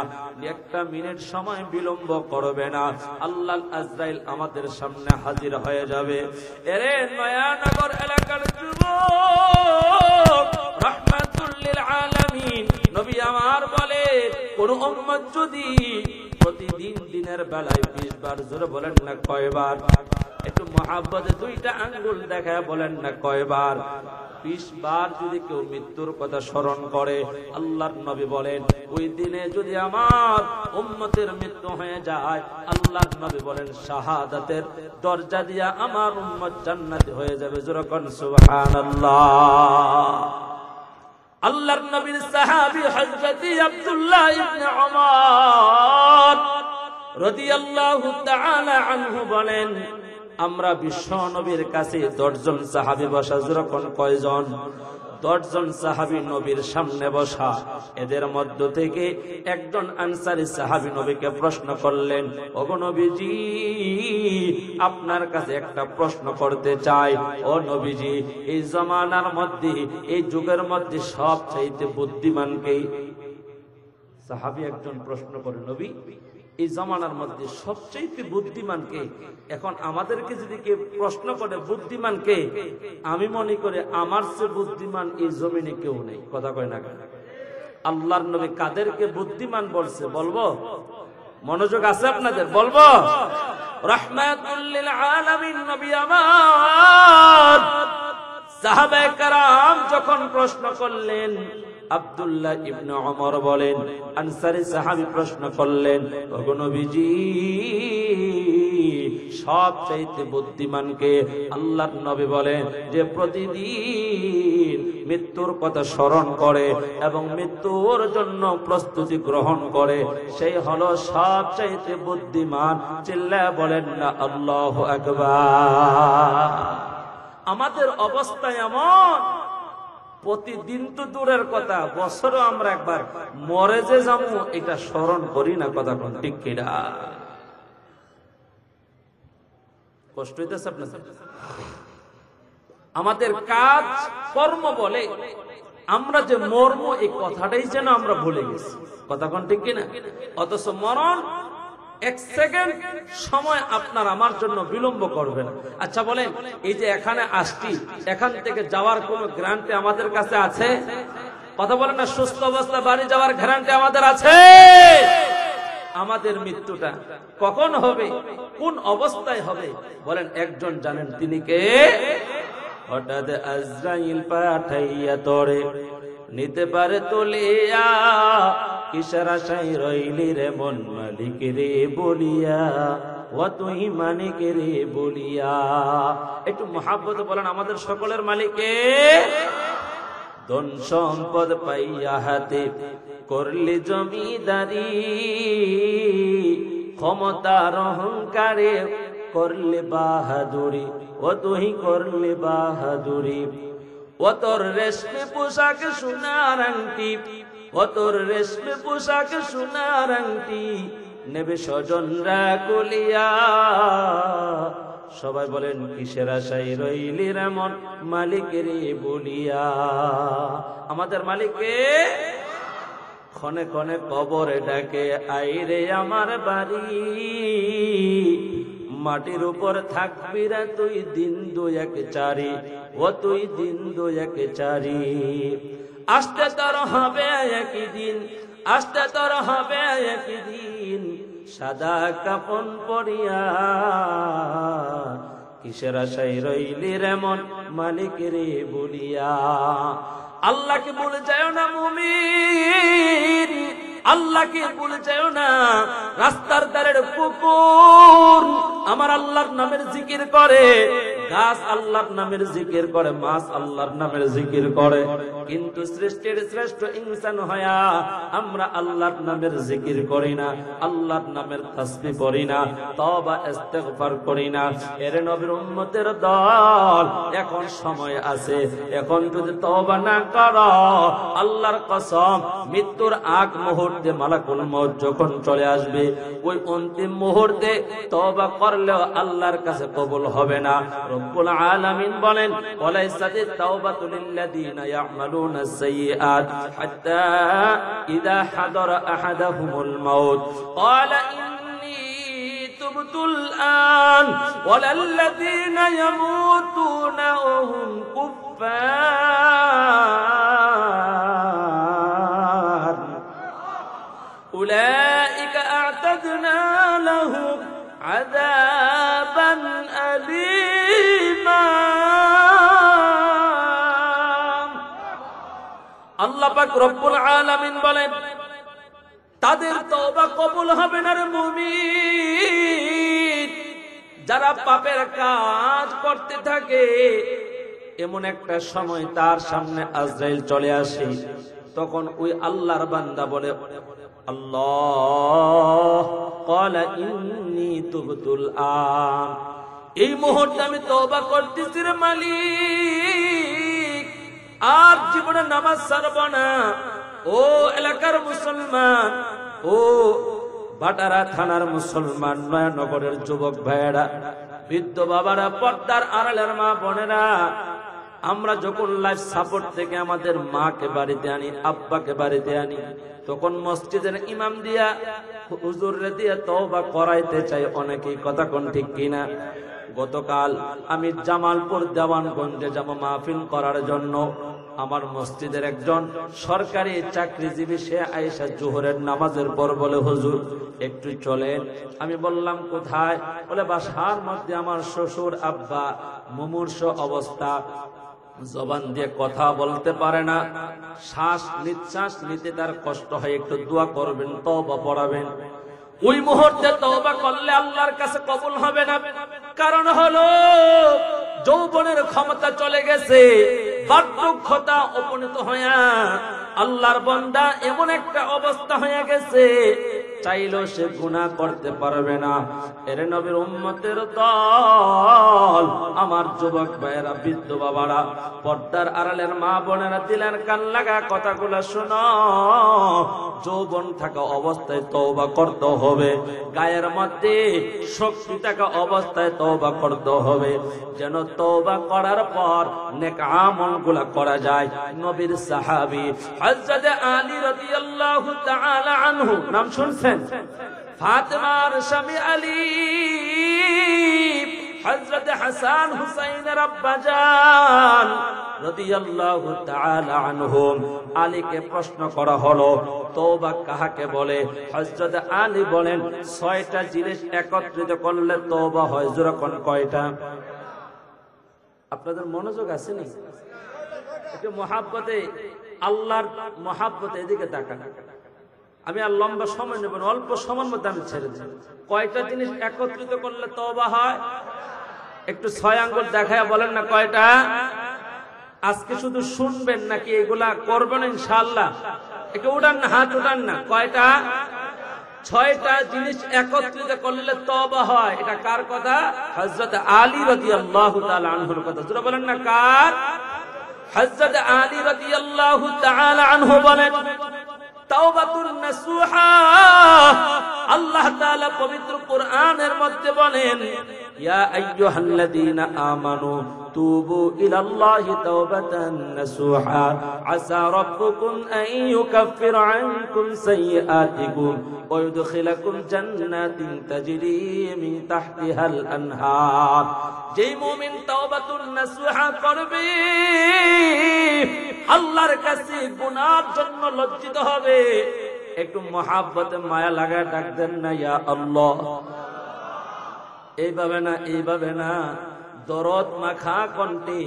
S1: একটা মিনিট সময় বিলম্ব করবে না। আল্লাহ আজরাইল আমাদের সামনে হাজির হয়ে যাবে। এরে নয়ানগর এলাকার যুবক, রাহমাতুল লিল আলামিন নবী আমার বলে কোন উম্মত যদি প্রতিদিন দিনের বেলায় 20 বার, জোরে বলেন না কয়বার? একটু মহাব্বতে দুইটা আঙ্গুল দেখায় বলেন না কয়বার? 20 বার যদি কেউ মৃত্যুর কথা স্মরণ করে, আল্লাহর নবী বলেন ওই দিনে যদি আমার উম্মতের মৃত্যু হয়ে যায়, আল্লাহর নবী বলেন শাহাদাতের দরজা দিয়া আমার উম্মত জান্নাতি হয়ে যাবে। জোরে কোন সুবহানাল্লাহ। আল্লাহর নবীর সাহাবী হযরত আব্দুল্লাহ ইবনে উমর রাদিয়াল্লাহু তাআলা আনহু বলেন আমরা বিশ্ব নবীর কাছে 10 জন সাহাবী বসা। যখন কয়জন? 10 জন সাহাবী নবীর সামনে বসা। এদের মধ্য থেকে একজন আনসারী সাহাবী নবীকে প্রশ্ন করলেন, ওগো নবীজি আপনার কাছে একটা প্রশ্ন করতে চাই। ও নবীজি এই জামানার মধ্যে, এই যুগের মধ্যে সবচাইতে বুদ্ধিমান কে? সাহাবী একজন প্রশ্ন করে, নবী এই জামানার মধ্যে সবচেয়ে বুদ্ধিমান কে? এখন আমাদেরকে যদি কেউ প্রশ্ন করে বুদ্ধিমান কে, আমি মনে করি আমার চেয়ে বুদ্ধিমান এই জমিনে কেউ নেই। কথা কয় না? আল্লাহর নবী কাদেরকে বুদ্ধিমান বলছে বলবো? মনোযোগ আছে আপনাদের? বলবো রাহমাতুল লিল আলামিন নবী আমার। সাহাবায়ে কেরাম যখন প্রশ্ন করলেন, আব্দুল্লাহ ইবনে উমর বলেন, আনসারী সাহাবী প্রশ্ন করলেন, ওগো নবীজি সবচাইতে বুদ্ধিমান কে? আল্লাহর নবী বলেন যে প্রতিদিন মৃত্যুর কথা স্মরণ করে এবং মৃত্যুর জন্য প্রস্তুতি গ্রহণ করে, সেই হলো সবচাইতে বুদ্ধিমান। চিল্লায়া বলেন না আল্লাহু আকবার। আমাদের অবস্থা এমন, প্রতিদিন তো দূরের কথা, বছরে আমরা একবার মরে যে যাবো এটা স্মরণ করি না। কথা কোন ঠিক কিনা? কষ্ট হইতেছে আপনার? আমাদের কাজ কর্ম বলে আমরা যে মরবো এই কথাটাই যেন আমরা ভুলে গেছি। কথা কোন ঠিক কিনা? অথচ মরণ এক সেকেন্ড সময় আপনার আমার জন্য বিলম্ব করবে না। আচ্ছা বলেন, এই যে এখানে আসছি, এখান থেকে যাওয়ার কোন গ্যারান্টি আমাদের কাছে আছে? কথা বলেন না, সুস্থ অবস্থায় বাড়ি যাওয়ার গ্যারান্টি আমাদের আছে? আমাদের মৃত্যুটা কখন হবে, কোন অবস্থায় হবে বলেন, একজন জানেন, তিনি কে? হঠাৎ আজরাইল পাঠাইয়া তোরে নিতে পারে তোলিয়া, কিসের আশায় রইলি রে মন মালিক রে বলিয়া, ও তুই মানিক রে বলিয়া। একটু মহাব্বত বলেন, আমাদের সকলের মালিকে। ধন সম্পদ পাইয়া হাতে করলি জমিদারি, ক্ষমতার অহংকারে করলে বাহাদুরি, ও তুই করলে বাহাদুরি। ও তোর রেশমি পোশাক সোনার আংটি, ও তোর রেশমি পোশাক সোনার আংটি, নেবে স্বজনরা কুলিয়া। সবাই বলেন, কিসের আশায় রইলি রামন মালিকের বলিয়া। আমাদের মালিকে ক্ষণে ক্ষণে কবরে ডাকে, আইরে আমার বাড়ি, মাটির উপর থাকবি রে তুই দিন দুয়েক চারি, ও তুই দিন দুয়েক চারি। আসতে তোর হবে একই দিন, আসতে তোর হবে একই দিন, সাদা কাফন পরিয়া। কিসের আশায় রইলি রে মন মালিক রে বলিয়া। আল্লাহকে বলে যাও না মুমিন, আল্লাহকে ভুলে যেও না। রাস্তার ধারের পুকুর আমার আল্লাহর নামের জিকির করে, গাছ আল্লাহর নামের জিকির করে, মাছ আল্লাহর নামের জিকির করে, কিন্তু সৃষ্টির শ্রেষ্ঠ ইনসান হয়া আমরা আল্লাহর নামের জিকির করি না, আল্লাহর নামের তাসবিহ পড়ি না, তওবা ইস্তিগফার করি না। এর নবীর উম্মতের দল, এখন সময় আছে, এখন যদি তওবা না করো, আল্লাহর কসম মৃত্যুর আগ মুহূর্তে মালাকুল মউত যখন চলে আসবে, ওই অন্তিম মুহূর্তে তওবা করলেও আল্লাহর কাছে কবুল হবে না। রব্বুল আলামিন বলেন, ওয়ালাইসাতিত তাওবাতু লিল্লাযিনা ইয়ামালুনাস সাইয়্যাত হাত্তা ইযা হাদারা আহাদাহুমুল মাউত ক্বালা ইন্নী তুবতুল আন ওয়ালাল্লাযিনা ইয়ামুতুনা ওয়া হুম কুফফার উলাইকা আ'তাদনা লাহুম আযাবান আলীমা। আল্লাহ পাক রব্বুল আলামিন বলেন, তাদের তওবা কবুল হবে না রে মুমিন যারা পাপের কাজ করতে থাকে। এমন একটা সময় তার সামনে আজরাইল চলে আসে, তখন ওই আল্লাহর বান্দা বলে, আল্লাহ ক্বালা ইন্নী তুবতুল আন, এই মুহূর্তে আমি তওবা করতেছি রে মালিক, আর জীবনে নামাজ ছাড়ব না। ও এলাকার মুসলমান, ও ভাটারা থানার মুসলমান, নগরের যুবক ভাইয়েরা, বৃদ্ধ বাবারা, পর্দার আড়ালের মা বোনেরা, আমরা যখন লাইফ সাপোর্ট থেকে আমাদের মাকে বাড়িতে আনি, আব্বাকে বাড়িতে আনি, তখন মসজিদের ইমাম দিয়া, হুজুরে দিয়া তওবা করাইতে চাই অনেকেই, কথা কোন ঠিক কিনা? গতকাল আমি জামালপুর দেওয়ানগঞ্জে যাব মাহফিল করার জন্য। আমার মসজিদের একজন সরকারি চাকরিজীবী, সে আয়েশা জোহরের নামাজের পর বলে, হুজুর একটু চলেন। আমি বললাম কোথায়? বলে বাসার মধ্যে আমার শ্বশুর আব্বা মুমূর্ষ অবস্থা, জবান দিয়ে কথা বলতে পারে না, শ্বাস নিঃশ্বাস নিতে তার কষ্ট হয়, একটু দোয়া করবেন, তওবা পড়াবেন। ওই মুহূর্তে তওবা করলে আল্লাহর কাছে কবুল হবে না, কারণ হলো যৌবনের ক্ষমতা চলে গেছে, বার্ধক্যতা উপনীত হইয়া আল্লাহর বান্দা এমন একটা অবস্থা হয়ে গেছে, চাইলেও সে গুনাহ করতে পারবে না। এর নবীর উম্মতের দল, আমার যুবক ভাইয়েরা, বৃদ্ধ বাবারা, পর্দার আড়ালের মা বোনেরা, দিলের কান লাগা কথাগুলো শোনো। যৌবন থাকা অবস্থায় তওবা করতে হবে, গায়ের মধ্যে শক্তি থাকা অবস্থায় তওবা করতে হবে, যেন তওবা করার পর নেক আমলগুলো করা যায়। নবীর সাহাবী হযরত আলী রাদিয়াল্লাহু তাআলা আনহু, নাম শুনছেন? ফাতেমার স্বামী আলী, হযরত হাসান হুসাইনের আব্বাজান রাদিয়াল্লাহু তাআলা আনহুম। আলীকে প্রশ্ন করা হলো তওবা কাহাকে বলে? হযরত আলী বলেন 6টা জিনিস একত্রিত করলে তওবা হয়। যেরকম কয়টা? আপনাদের মনোযোগ আছে নি? একটু মহাব্বতে, আল্লাহর মহাব্বতে এদিকে তাকান। আমি আর লম্বা সময় নেব না, অল্প সময়ের মধ্যে আমি ছেড়ে দেব। কয়টা জিনিস একত্রিত করলে তওবা হয়? একটু 6 আঙ্গুল দেখায় বলেন না কয়টা? আজকে শুধু শুনবেন নাকি এগুলা করবেন ইনশাআল্লাহ? একটু উঠান না, হাত উঠান না। কয়টা? 6টা জিনিস একত্রিত করলে তওবা হয়। এটা কার কথা? হযরত আলী রাদিয়াল্লাহু তাআলা আনহুর কথা। জোরে বলেন না কার? হযরত আলী রাদিয়াল্লাহু তাআলা আনহু বলেন তাওবাতুন নাসুহা। আল্লাহ তাআলা পবিত্র কোরআনের মধ্যে বলেন ইয়া আইয়ুহাল্লাযীনা আমানু তুবু ইলাল্লাহি তাওবাতান নাসুহা আসা রাব্বুকুম আন ইউকাফিরা আনকুম সাইয়্যাতিকুম ওয়া ইউদখিলাকুম জান্নাতিন তাজরি মিন তাহতিহাল আনহার। যেই মুমিন তাওবাতুন নাসুহা করবে আল্লাহর কাছে গুনার জন্য লজ্জিত হবে, একটু মহাব্বতে মায়া লাগায় ডাক দেন না ইয়া আল্লাহ। এইভাবে না, এইভাবে না, দরদ মাখা কণ্ঠে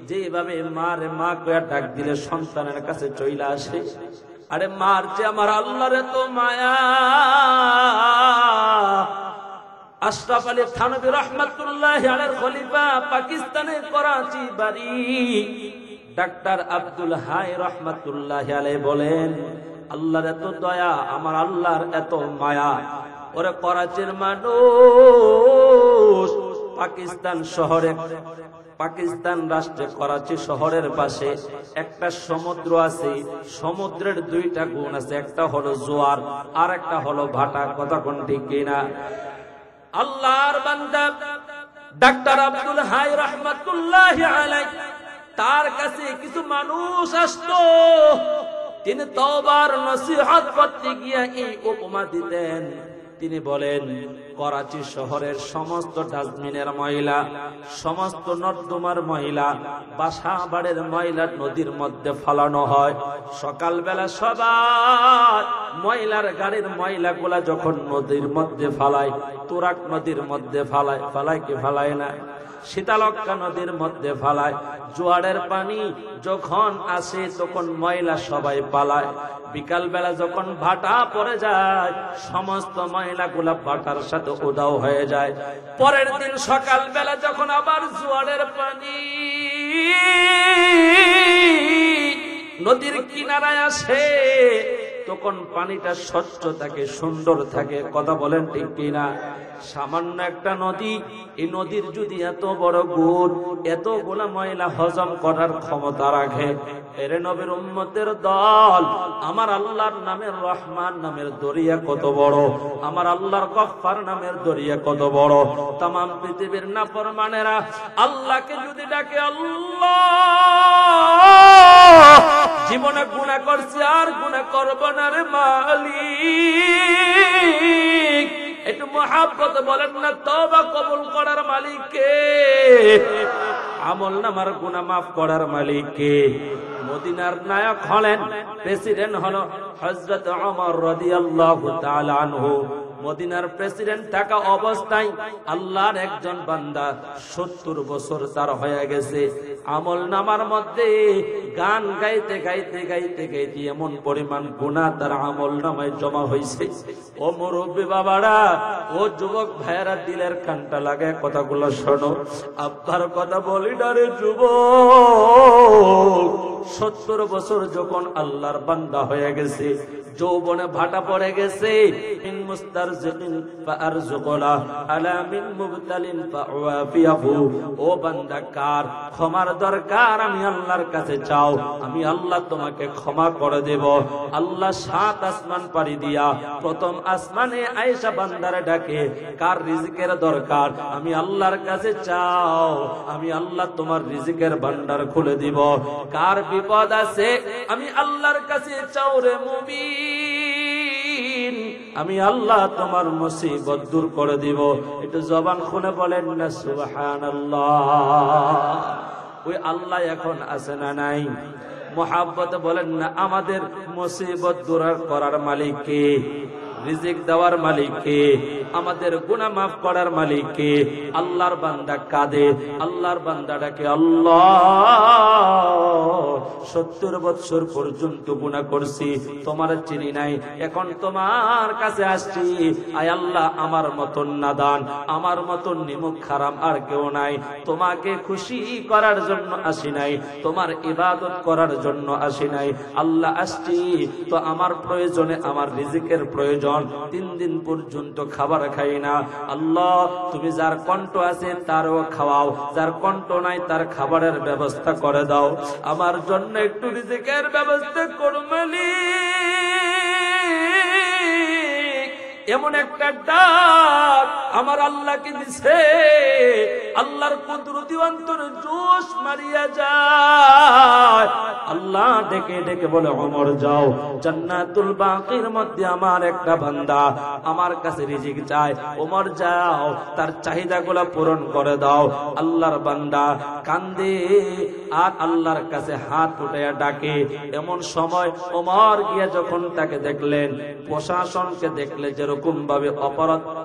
S1: যেভাবে মারে মা কয়া ডাক দিলে সন্তানের কাছে চলে আসে। আরে মার যে আমার আল্লাহর এত মায়া। আশরাফ আলী থানভী রাহমাতুল্লাহি আলাইহির খলিফা, পাকিস্তানের করাচি বাড়ি, ডাক্তার আব্দুল হাই রহমাতুল্লাহি আলাইহি বলেন আল্লাহর এত দয়া, আমার আল্লাহর এত মায়া। ওরে করাচির মানুষ, পাকিস্তান শহরে, পাকিস্তান রাষ্ট্রে করাচি শহরের পাশে একটা সমুদ্র আছে। সমুদ্রের 2টা গুণ আছে, একটা হলো জোয়ার আর একটা হলো ভাটা। কথা কোন ঠিক কিনা? আল্লাহর বান্দা ডাক্তার আব্দুল হাই রহমাতুল্লাহি আলাইহি, তার কাছে কিছু মানুষ আসতো। তিনি তওবার নসিহত করতে গিয়ে এই উপমা দিতেন। তিনি বলেন করাচি শহরের সমস্ত ডাস্টবিনের ময়লা, সমস্ত নর্দমার ময়লা, বাসা বাড়ির ময়লা নদীর মধ্যে ফালানো হয়। সকালবেলা সবাই ময়লার গাড়ির ময়লাগুলা যখন নদীর মধ্যে ফালায়, তুরাগ নদীর মধ্যে ফালায়, ফালায় কি ফালায় না? শীতলক্ষ্যা নদীর মধ্যে ফালায়। জোয়ারের পানি যখন আসে তখন ময়লা সবাই পালায়। বিকাল বেলা যখন ভাটা পড়ে যায়, সমস্ত ময়লাগুলা ভাটার সাথে উধাও হয়ে যায়। পরের দিন সকাল বেলা যখন আবার জোয়ারের পানি নদীর কিনারায় আসে, তখন পানিটা স্বচ্ছ থাকে, সুন্দর থাকে। কথা বলেন ঠিক কিনা? সামান্য একটা নদী, এই নদীর যদি এত বড় গুণ, এতগুলা ময়লা হজম করার ক্ষমতা রাখে, এর নবীর উম্মতের দল, আমার আল্লাহর নামের রহমান নামের দরিয়া কত বড়, আমার আল্লাহর গফফার নামের দরিয়া কত বড়। তামাম পৃথিবীর নাফরমানেরা আল্লাহকে যদি ডাকে আল্লাহ, জীবনে গুনাহ করছি আর গুনাহ করব না রে মালিক, একটু মহাব্বত বলেন না তওবা কবুল করার মালিক কে? আমল নামার গুনাহ মাফ করার মালিক কে? মদিনার নায়ক হলেন, প্রেসিডেন্ট হলো হযরত ওমর রাদিয়াল্লাহু তাআলা আনহু। মদিনার প্রেসিডেন্ট থাকা অবস্থায় আল্লাহর একজন বান্দা 70 বছর তার হয়ে গেছে, আমল নামার মধ্যে গান গাইতে গাইতে গাইতে গাইতে এমন পরিমাণ গুনাহ তার আমল নামায় জমা হয়েছে। ও মুরব্বী বাবারা, ও যুবক ভাইয়েরা, দিলের কানটা লাগায় কথাগুলো শোনো। আব্বার কথা বলি না রে যুবক, 70 বছর যখন আল্লাহর বান্দা হয়ে গেছে, যৌবনে ভাটা পড়ে গেছে, ইন মুস্তারজিকিন ফারজুকলা আলা মিন মুবতালিন ফাওয়াফিহু। ও বান্দা, কার ক্ষমার দরকার আমি আল্লাহর কাছে চাও, আমি আল্লাহ তোমাকে ক্ষমা করে দেব। আল্লাহ 7 আসমান পাড়ি দিয়া প্রথম আসমানে আয়েশা বান্দারে ডাকে, কার রিজিকের দরকার আমি আল্লাহর কাছে চাও, আমি আল্লাহ তোমার রিজিকের ভান্ডার খুলে দিব। কার বিপদ আছে আমি আল্লাহর কাছে চাও রে মুমিন, আমি আল্লাহ তোমার মুসিবত দূর করে দিব। একটু জবান খুলে বলেন না সুবহানাল্লাহ। ওই আল্লাহ এখন আছে না নাই? মুহাব্বতে বলেন না আমাদের মুসিবত দূর করার মালিক কে? রিজিক দেওয়ার মালিক কে? আমাদের গুনাহ মাফ করার মালিক কে? আল্লাহর বান্দা কাঁদে, আল্লাহর বান্দাটাকে আল্লাহ 70 বছর পর্যন্ত গুনাহ করছি, তোমার চিনি নাই, এখন তোমার কাছে আসছি, আয় আল্লাহ আমার মতন নাদান, আমার মতন নিমুখ খারাম আর কেউ নাই, তোমাকে খুশি করার জন্য আসি নাই, তোমার ইবাদত করার জন্য আসি নাই, আল্লাহ আসছি তো আমার প্রয়োজনে, আমার রিজিকের প্রয়োজন, 3 দিন পর্যন্ত খাবার খাই না, আল্লাহ তুমি যার কণ্ঠ আছে তারও খাওয়াও, যার কণ্ঠ নাই তার খাবারের ব্যবস্থা করে দাও, আমার জন্য একটু রিজিকের ব্যবস্থা করো মালিক। এমন একটা ডাক আমার আল্লাহকে দিছে, আল্লাহর কুদরতি অন্তরে জোশ মারিয়া যায়। আল্লাহ ডেকে ডেকে বলে ওমর যাও, জান্নাতুল বাকির মধ্যে আমার একটা বান্দা আমার কাছে রিজিক চায়, ওমর যাও তার চাহিদাগুলো পূরণ করে দাও। আল্লাহর বান্দা কান্দে আর আল্লাহর কাছে হাত উঠাইয়া ডাকে। এমন সময় ওমর গিয়া যখন তাকে দেখলেন, প্রশাসনকে দেখলে যেরকম ভাবে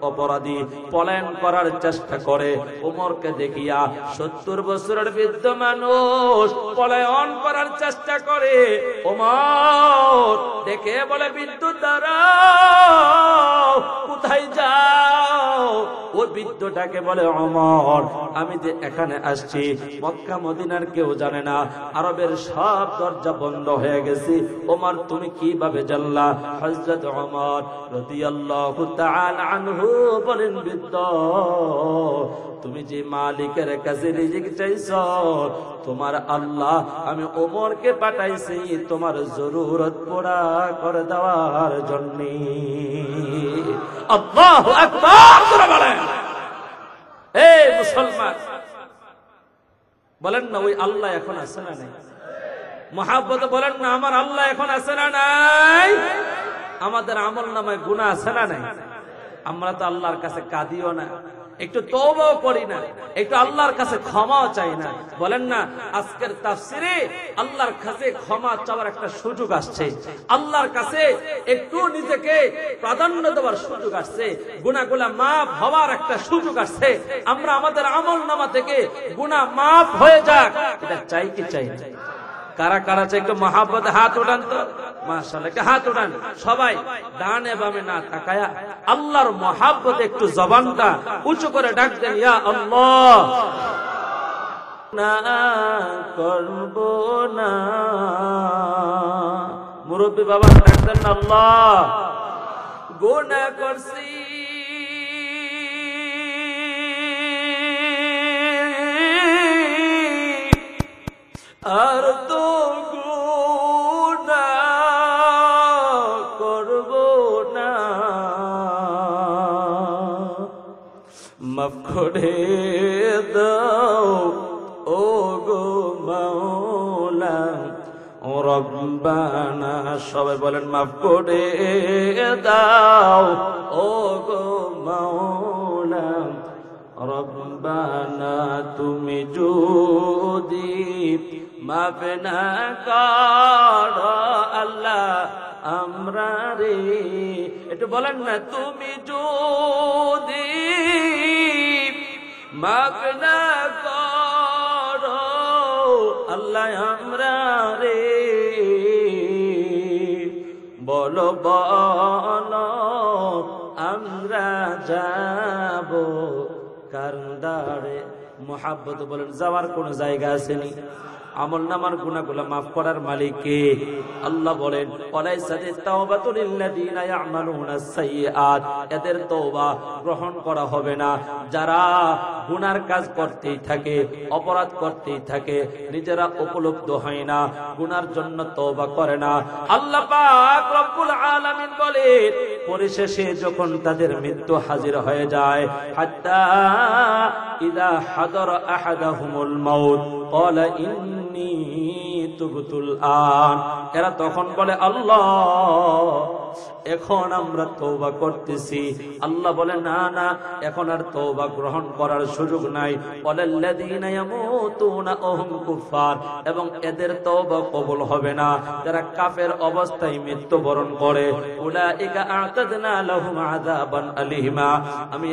S1: অপরাধী পলায়ন করার চেষ্টা করে, ওমরকে দেখিয়া 70 বছরের বৃদ্ধ মানুষ পলায়ন করার চেষ্টা করে, ওমর দেখে বলে বিদ্যুৎ দাঁড়াও, কোথায় যাও? ওই বৃদ্ধটাকে বলে ওমর আমি যে এখানে আসছি, মক্কা মদিনার কেউ জানে না, আরবের সব দরজা বন্ধ হয়ে গেছে, ওমর তুমি কিভাবে জানলা? হযরত ওমর রাদিয়াল্লাহু তাআলা আনহু বলেন বৃদ্ধ তুমি যে মালিকের কাছে রিজিক চাইছো, তোমার আল্লাহ আমি ওমরকে পাঠাইছি তোমার জরুরত পুরা করে দেওয়ার জন্য। আল্লাহু আকবার করে বলেন। এই মুসলমান বলেন না ওই আল্লাহ এখন আছে না নাই? মুহাব্বতে বলেন না আমার আল্লাহ এখন আছে না নাই? আমাদের আমল নামায় গুনাহ আছে না নাই? আমরা তো আল্লাহর কাছে কাঁদিও না, একটু তওবাও করি না, একটু আল্লাহর কাছে ক্ষমাও চাই না। বলেন না আজকের তাফসিরে আল্লাহর কাছে ক্ষমা চাওয়ার একটা সুযোগ আসছে, আল্লাহর কাছে একটু নিজেকে প্রাধান্য দেওয়ার সুযোগ আসছে, গুনাহগুলো মাফ হওয়ার একটা সুযোগ আসছে। আমরা আমাদের আমলনামা থেকে গুনাহ মাফ হয়ে যাক, এটা চাই কি চাই না? কারা কারা চাই একটু মহাব্বতে হাত উঠান তো, মাশাআল্লাহ একটু হাত উঠান সবাই, ডানে বামে না তাকায়া আল্লাহর মহাব্বতে একটু জবানটা উঁচু করে ডাক দেন, ইয়া আল্লাহ না করব না। মুরব্বী বাবা ডাক দেন না, আল্লাহ গুনাহ করছি, আর তো গুনাহ করব না, মাফ করে দাও ও গো মাওলা রব্বানা। সবাই বলেন মাফ করে দাও ও গো মাওলা রব্বানা, তুমি যদি মাফ না করো আল্লাহ আমরা রে, একটু বলেন না তুমি যদি মাফ না করো আল্লাহ আমরা রে, বলো বলো আমরা যাব কারদারে। মুহাব্বত বলেন যাওয়ার কোন জায়গা আসেনি? আমল নামার গুনাহগুলো মাফ করার মালিক কে? আল্লাহ বলেন ওয়ালাইসাতিত তাওবাতু লিল্লাযিনা ইয়ামালুনাস সাইয়্যাত, এদের তওবা গ্রহণ করা হবে না যারা গুনার কাজ করতেই থাকে, অপরাধ করতেই থাকে, নিজেরা উপলব্ধ হয় না, গুনার জন্য তওবা করে না। আল্লাহ পাক রব্বুল আলামিন বলেন পরিশেষে যখন তাদের মৃত্যু হাজির হয়ে যায়, হাত্তা ইযা হাদারা আহাদাহুমুল মাউত ক্বালা ইন্নী তুবতুল আন, এরা তখন বলে আল্লাহ এখন আমরা তওবা করতেছি। আল্লাহ বলে না না, এখন আর তওবা গ্রহণ করার সুযোগ নাই। ওয়ালাল্লাযীনা ইয়ামুতুনা ওহুম কুফার, এবং এদের তওবা কবুল হবে না যারা কাফের অবস্থায় মৃত্যুবরণ করে। উলাইকা আ'তাদনা লাহুম আযাবান আলীমা, আমি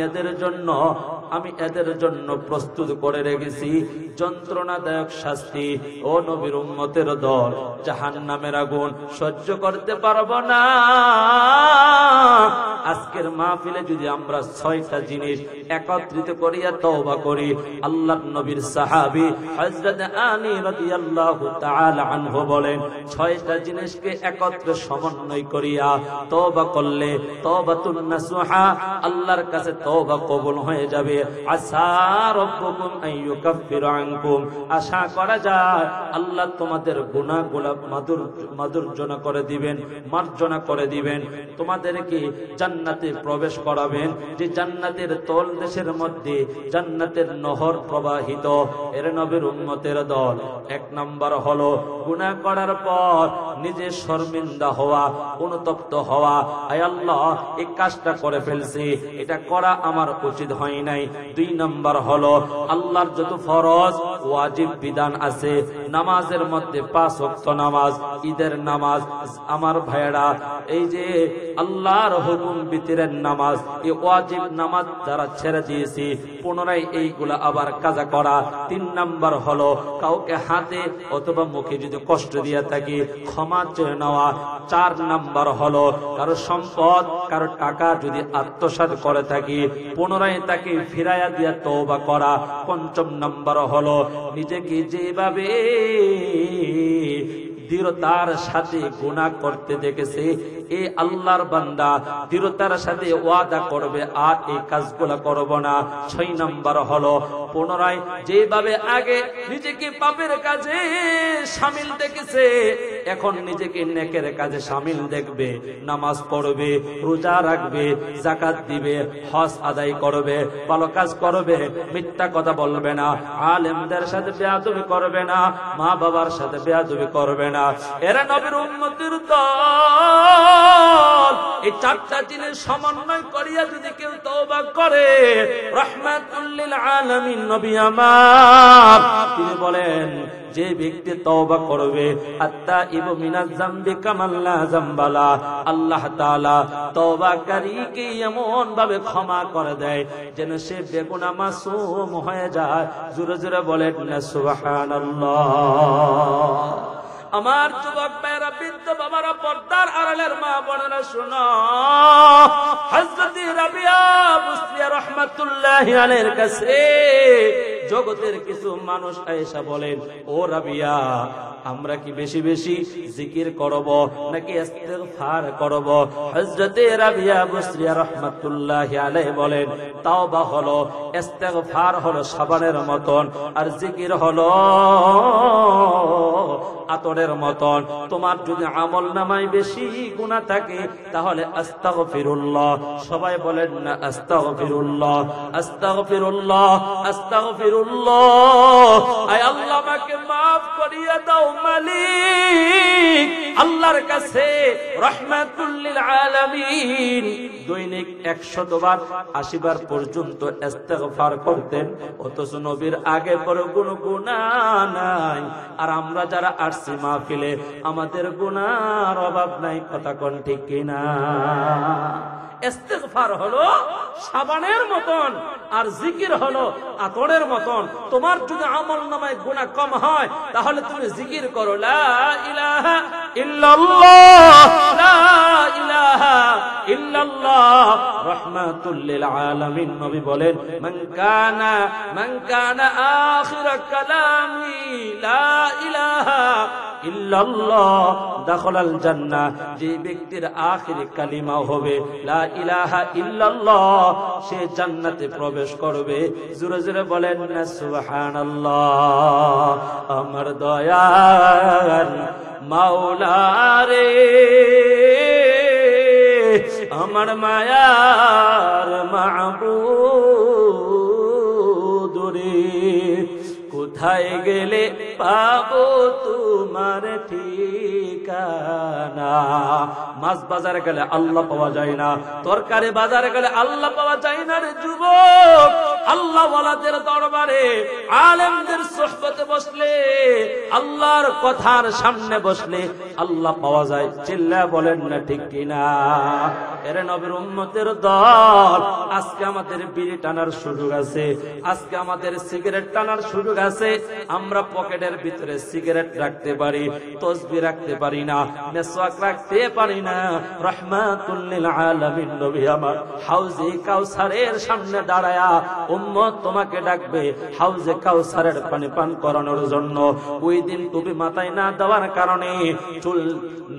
S1: এদের জন্য প্রস্তুত করে রেখেছি যন্ত্রণাদায়ক শাস্তি। ও নবীর উম্মতের দল, জাহান্নামের আগুন সহ্য করতে পারবো না। আজকের মাহফিলে যদি আমরা 6টা জিনিস একত্রিত করিয়া তওবা করি, আল্লাহর নবীর সাহাবী হযরত আলী রাদিয়াল্লাহু তাআলা আনহু বলেন 6টা জিনিসকে একত্রে সমন্বয় করিয়া তওবা করলে তওবাতুন নাসুহা, আল্লাহর কাছে তওবা কবুল হয়ে যাবে। আসা রাব্বুকুম আইয়ুকাফিরু আনকুম, আশা করা যায় আল্লাহ তোমাদের গুনাহগুলো মার্জনা করে দিবেন, তোমাদেরকে জান্নাতে প্রবেশ করাবেন, যে জান্নাতের তল দেশের মধ্যে জান্নাতের নহর প্রবাহিত। এর নবীর উম্মতের দল, 1 নাম্বার হলো গুনাহ করার পর নিজে শর্মিন্দা হওয়া, অনুতপ্ত হওয়া, আয় আল্লাহ এই কাজটা করে ফেলছি, এটা করা আমার উচিত হয় নাই। 2 নাম্বার হলো আল্লাহর যত ফরজ ওয়াজিব বিধান আছে, নামাজের মধ্যে 5 ওয়াক্ত নামাজ, ঈদের নামাজ, আমার ভাইয়েরা এই যে আল্লাহর হুকুম বিতিরের নামাজ, এই ওয়াজিব নামাজ যারা ছেড়ে দিয়েছি পুনরায় এইগুলা আবার কাজা করা। 3 নাম্বার হলো কাউকে হাতে অথবা মুখে যদি কষ্ট দিয়ে থাকি ক্ষমা চেয়ে নেওয়া। 4 নাম্বার হলো কারো সম্পদ, কারো টাকা যদি আত্মসাৎ করে থাকি পুনরায় তাকে ফিরাইয়া দিয়া তওবা করা। 5 নাম্বার হলো নিজেকে যেভাবে দৃঢ়তার সাথে গুনাহ করতে দেখেছে, এই আল্লাহর বান্দা দৃঢ়তার সাথে ওয়াদা করবে আর এই কাজগুলো করব না। 6 নাম্বার হলো পুনরায় যেভাবে আগে নিজেকে পাপের কাজে শামিল দেখেছে এখন নিজেকে নেকের কাজে শামিল দেখবে, নামাজ পড়বে, রোজা রাখবে, যাকাত দিবে, হজ আদায় করবে, ভালো কাজ করবে, মিথ্যা কথা বলবে না, আলেমদের সাথে বেয়াদবি করবে না, মা বাবার সাথে বেয়াদবি করবে না। এরা নবীর উম্মতের দল। এই 4টা জিনিস সমন্বয় করিয়া যদি কেউ তওবা করে, রাহমাতুল লিল আলামিন নবী আমার তিনি বলেন যে ব্যক্তি তওবা করবে আত্তাইবু মিনাজ যামবি কামান লা যামবালা, আল্লাহ তাআলা তওবাকারীকে এমন ভাবে ক্ষমা করে দেয় যেন সে বেগুনাহ মাসুম হয়ে যায়। জোরে জোরে বলেন না সুবহানাল্লাহ। আমার যুবক ভাইরা, বৃদ্ধ বাবারা, পর্দার আড়ালের মা বোনেরা শুনো, হযরত রাবিয়া বুসরিয়া রাহমাতুল্লাহি আলাইহির কাছে জগতের কিছু মানুষ আয়েশা বলেন, ও রাবিয়া আমরা কি বেশি বেশি জিকির করব নাকি ইস্তিগফার করব? হযরত রাবিয়া বুসরিয়া রাহমাতুল্লাহি আলাইহি বলেন, তাওবা হলো, ইস্তিগফার হলো সাবানের মতন, আর জিকির হলো আতরের মতন। তোমার যদি আমল নামায় বেশি গুনাহ থাকে তাহলে আস্তাগফিরুল্লাহ, সবাই বলেন না আস্তাগফিরুল্লাহ, আস্তাগফিরুল্লাহ, আস্তাগফিরুল্লাহ। আয় আল্লাহ আমাকে maaf করিয়া দাও মালিক। আল্লাহর কাছে রাহমাতুল লিল আলামিন দৈনিক 100 বার 80 বার পর্যন্ত ইস্তিগফার করতেন, অথচ নবীর আগে পরে কোনো গুনাহ নাই। আর আমরা যারা আসছি মাহফিলে আমাদের গুনার অভাব নাই, কথা কোন ঠিক কিনা? ইস্তিগফার হলো সাবানের মতন আর জিকির হলো আতরের মতন। তোমার যদি আমল নামায় গুনাহ কম হয় তাহলে তুমি জিকির করো লা ইলাহা ইল্লাল্লাহ, লা ইলাহা ইল্লাল্লাহ। রাহমাতুল লিল আলামিন নবী বলেন, মান কানা আখির কালামি লা ইলাহা ইল্লাল্লাহ দাখালাল জান্নাহ, যে ব্যক্তির আখির কালিমা হবে লা ইলাহা ইল্লাল্লাহ সে জান্নাতে প্রবেশ করবে। জোরে জোরে বলেন না সুবহানাল্লাহ। আমার দয়াল মাওলা রে, আমার মায়ার মাবুদ রে, কোথায় গেলে পাবো তোমার ঠিক ঠিকানা। মাছ বাজারে গেলে আল্লাহ পাওয়া যায় না, তরকারি বাজারে গেলে আল্লাহ পাওয়া যায় না রে যুবক। আল্লাহ ওয়ালাদের দরবারে আলেমদের সোহবতে বসলে, আল্লাহর কথার সামনে বসলে আল্লাহ পাওয়া যায়। চিল্লা বলেন না ঠিক কিনা? এরে নবীর উম্মতের দল, আজকে আমাদের বিড়ি টানার সুযোগ আছে, আজকে আমাদের সিগারেট টানার সুযোগ আছে। আমরা পকেটের ভিতরে সিগারেট রাখতে পারি, তসবিহ রাখতে পারি না, মেসওয়াক রাখতে পারি না। রাহমাতুল লিল আলামিন নবী আমার হাউজে কাউসারের সামনে দাঁড়ায়া উম্মত তোমাকে ডাকবে হাউজে কাউসারের পানি পান করানোর জন্য। ওই দিন টুপি মাথায় না দেওয়ার কারণে, চুল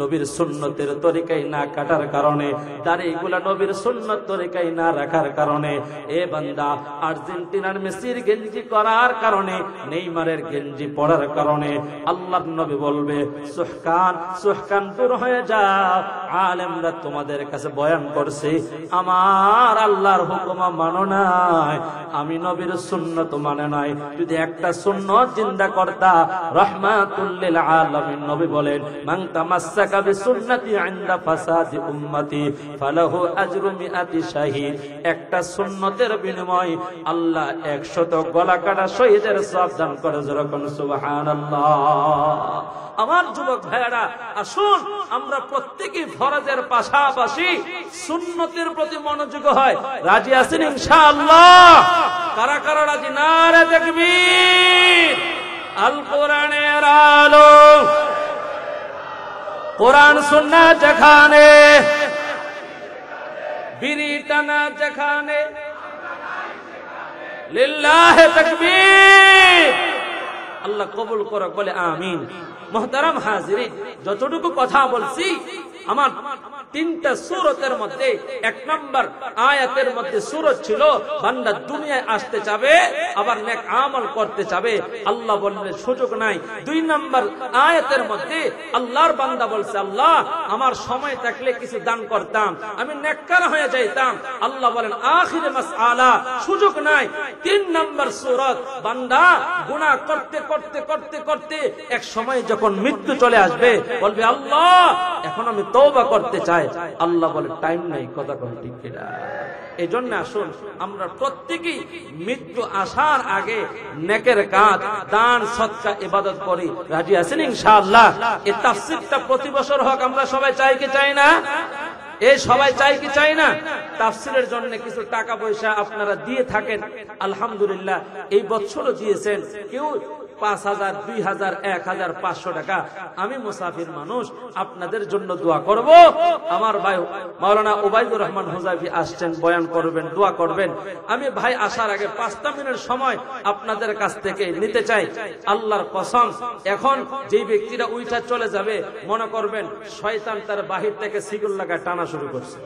S1: নবীর সুন্নতের তরিকায় না কাটার কারণে, দাড়িগুলা নবীর সুন্নত তরিকায় না রাখার কারণে, এ বান্দা আর্জেন্টিনার মেসির গেঞ্জি করার কারণে, নেইমারের গেঞ্জি পরার কারণে আল্লাহর নবী বলবে সুহকান সুহকান দূর হয়ে যাও। আলেমরা তোমাদের কাছে বয়ান করছে, আমার আল্লাহর হুকুম মানো নাই, আমি নবীর সুন্নত মানে নাই। যদি একটা সুন্নত জিন্দা করতা, রাহমাতুল লিল আলামিন নবী বলেন মান তামাসসাকা বিসুন্নতি ইনদা ফাসাদি উম্মতি ফালাহু আজরু মিআতি শাহীদ। একটা সুন্নতের বিনিময়ে আল্লাহ 100 গলা কাটা শহীদের সওয়াব দান করে। যেরকম সুবহানাল্লাহ। আমার যুবক ভাইয়েরা, আসুন আমরা প্রত্যেকই ফরজের পাশাপাশি সুন্নতের প্রতি মনোযোগী হয়। রাজি আছেন ইনশাআল্লাহ? কারা কারা রাজি? নারে তাকবীর। আল কোরআনের আলো, কোরআন সুন্নাহ যেখানে, বিড়ি টানা যেখানে, লিল্লাহি তাকবীর। আল্লাহ কবুল করুক, বলে আমিন। মুহতারাম হাজিরিন, যতটুকু কথা বলছি আমার 3টা সূরতের মধ্যে 1 নম্বর আয়াতের মধ্যে সূরত ছিল বান্দা দুনিয়ায় আসতে চাবে আবার নেক আমল করতে চাবে, আল্লাহ বললেন সুযোগ নাই। 2 নম্বর আয়াতের মধ্যে আল্লাহর বান্দা বলছে আল্লাহ আমার সময় থাকলে কিছু দান করতাম, আমি নেককার হয়ে যাইতাম, আল্লাহ বলেন আখিরে মাসআলা সুযোগ নাই। 3 নম্বর সূরত বান্দা গুনাহ করতে করতে করতে করতে এক সময় যখন মৃত্যু চলে আসবে বলবে আল্লাহ এখন আমি তওবা করতে চাই, আল্লাহ বলে টাইম নাই। কথা কোন ঠিক কিনা? এই জন্য আসুন আমরা প্রত্যেকেই মৃত্যু আসার আগে নেকের কাজ, দান, সদকা, ইবাদত করি। রাজি আছেন ইনশাআল্লাহ? এই তাফসীরটা প্রতি বছর হোক, আমরা সবাই চাই কি চাই না? এই সবাই চাই কি চাই না? তাফসীরের জন্য কিছু টাকা পয়সা আপনারা দিয়ে থাকেন, আলহামদুলিল্লাহ। এই বছরও দিয়েছেন, কেউ 5,000, 2,000, 1,500 টাকা। আমি মুসাফির মানুষ, আপনাদের জন্য দোয়া করব। আমার ভাই মাওলানা ওবায়দুর রহমান হুজাইফি আসছেন, বয়ান করবেন, দোয়া করবেন। আমি ভাই আসার আগে 5টা মিনিট সময় আপনাদের কাছ থেকে নিতে চাই। আল্লাহর কসম, এখন যেই ব্যক্তিরা উইঠা চলে যাবে মনে করবেন শয়তান তার বাহির থেকে সিগুল লাগা টানা শুরু করছে।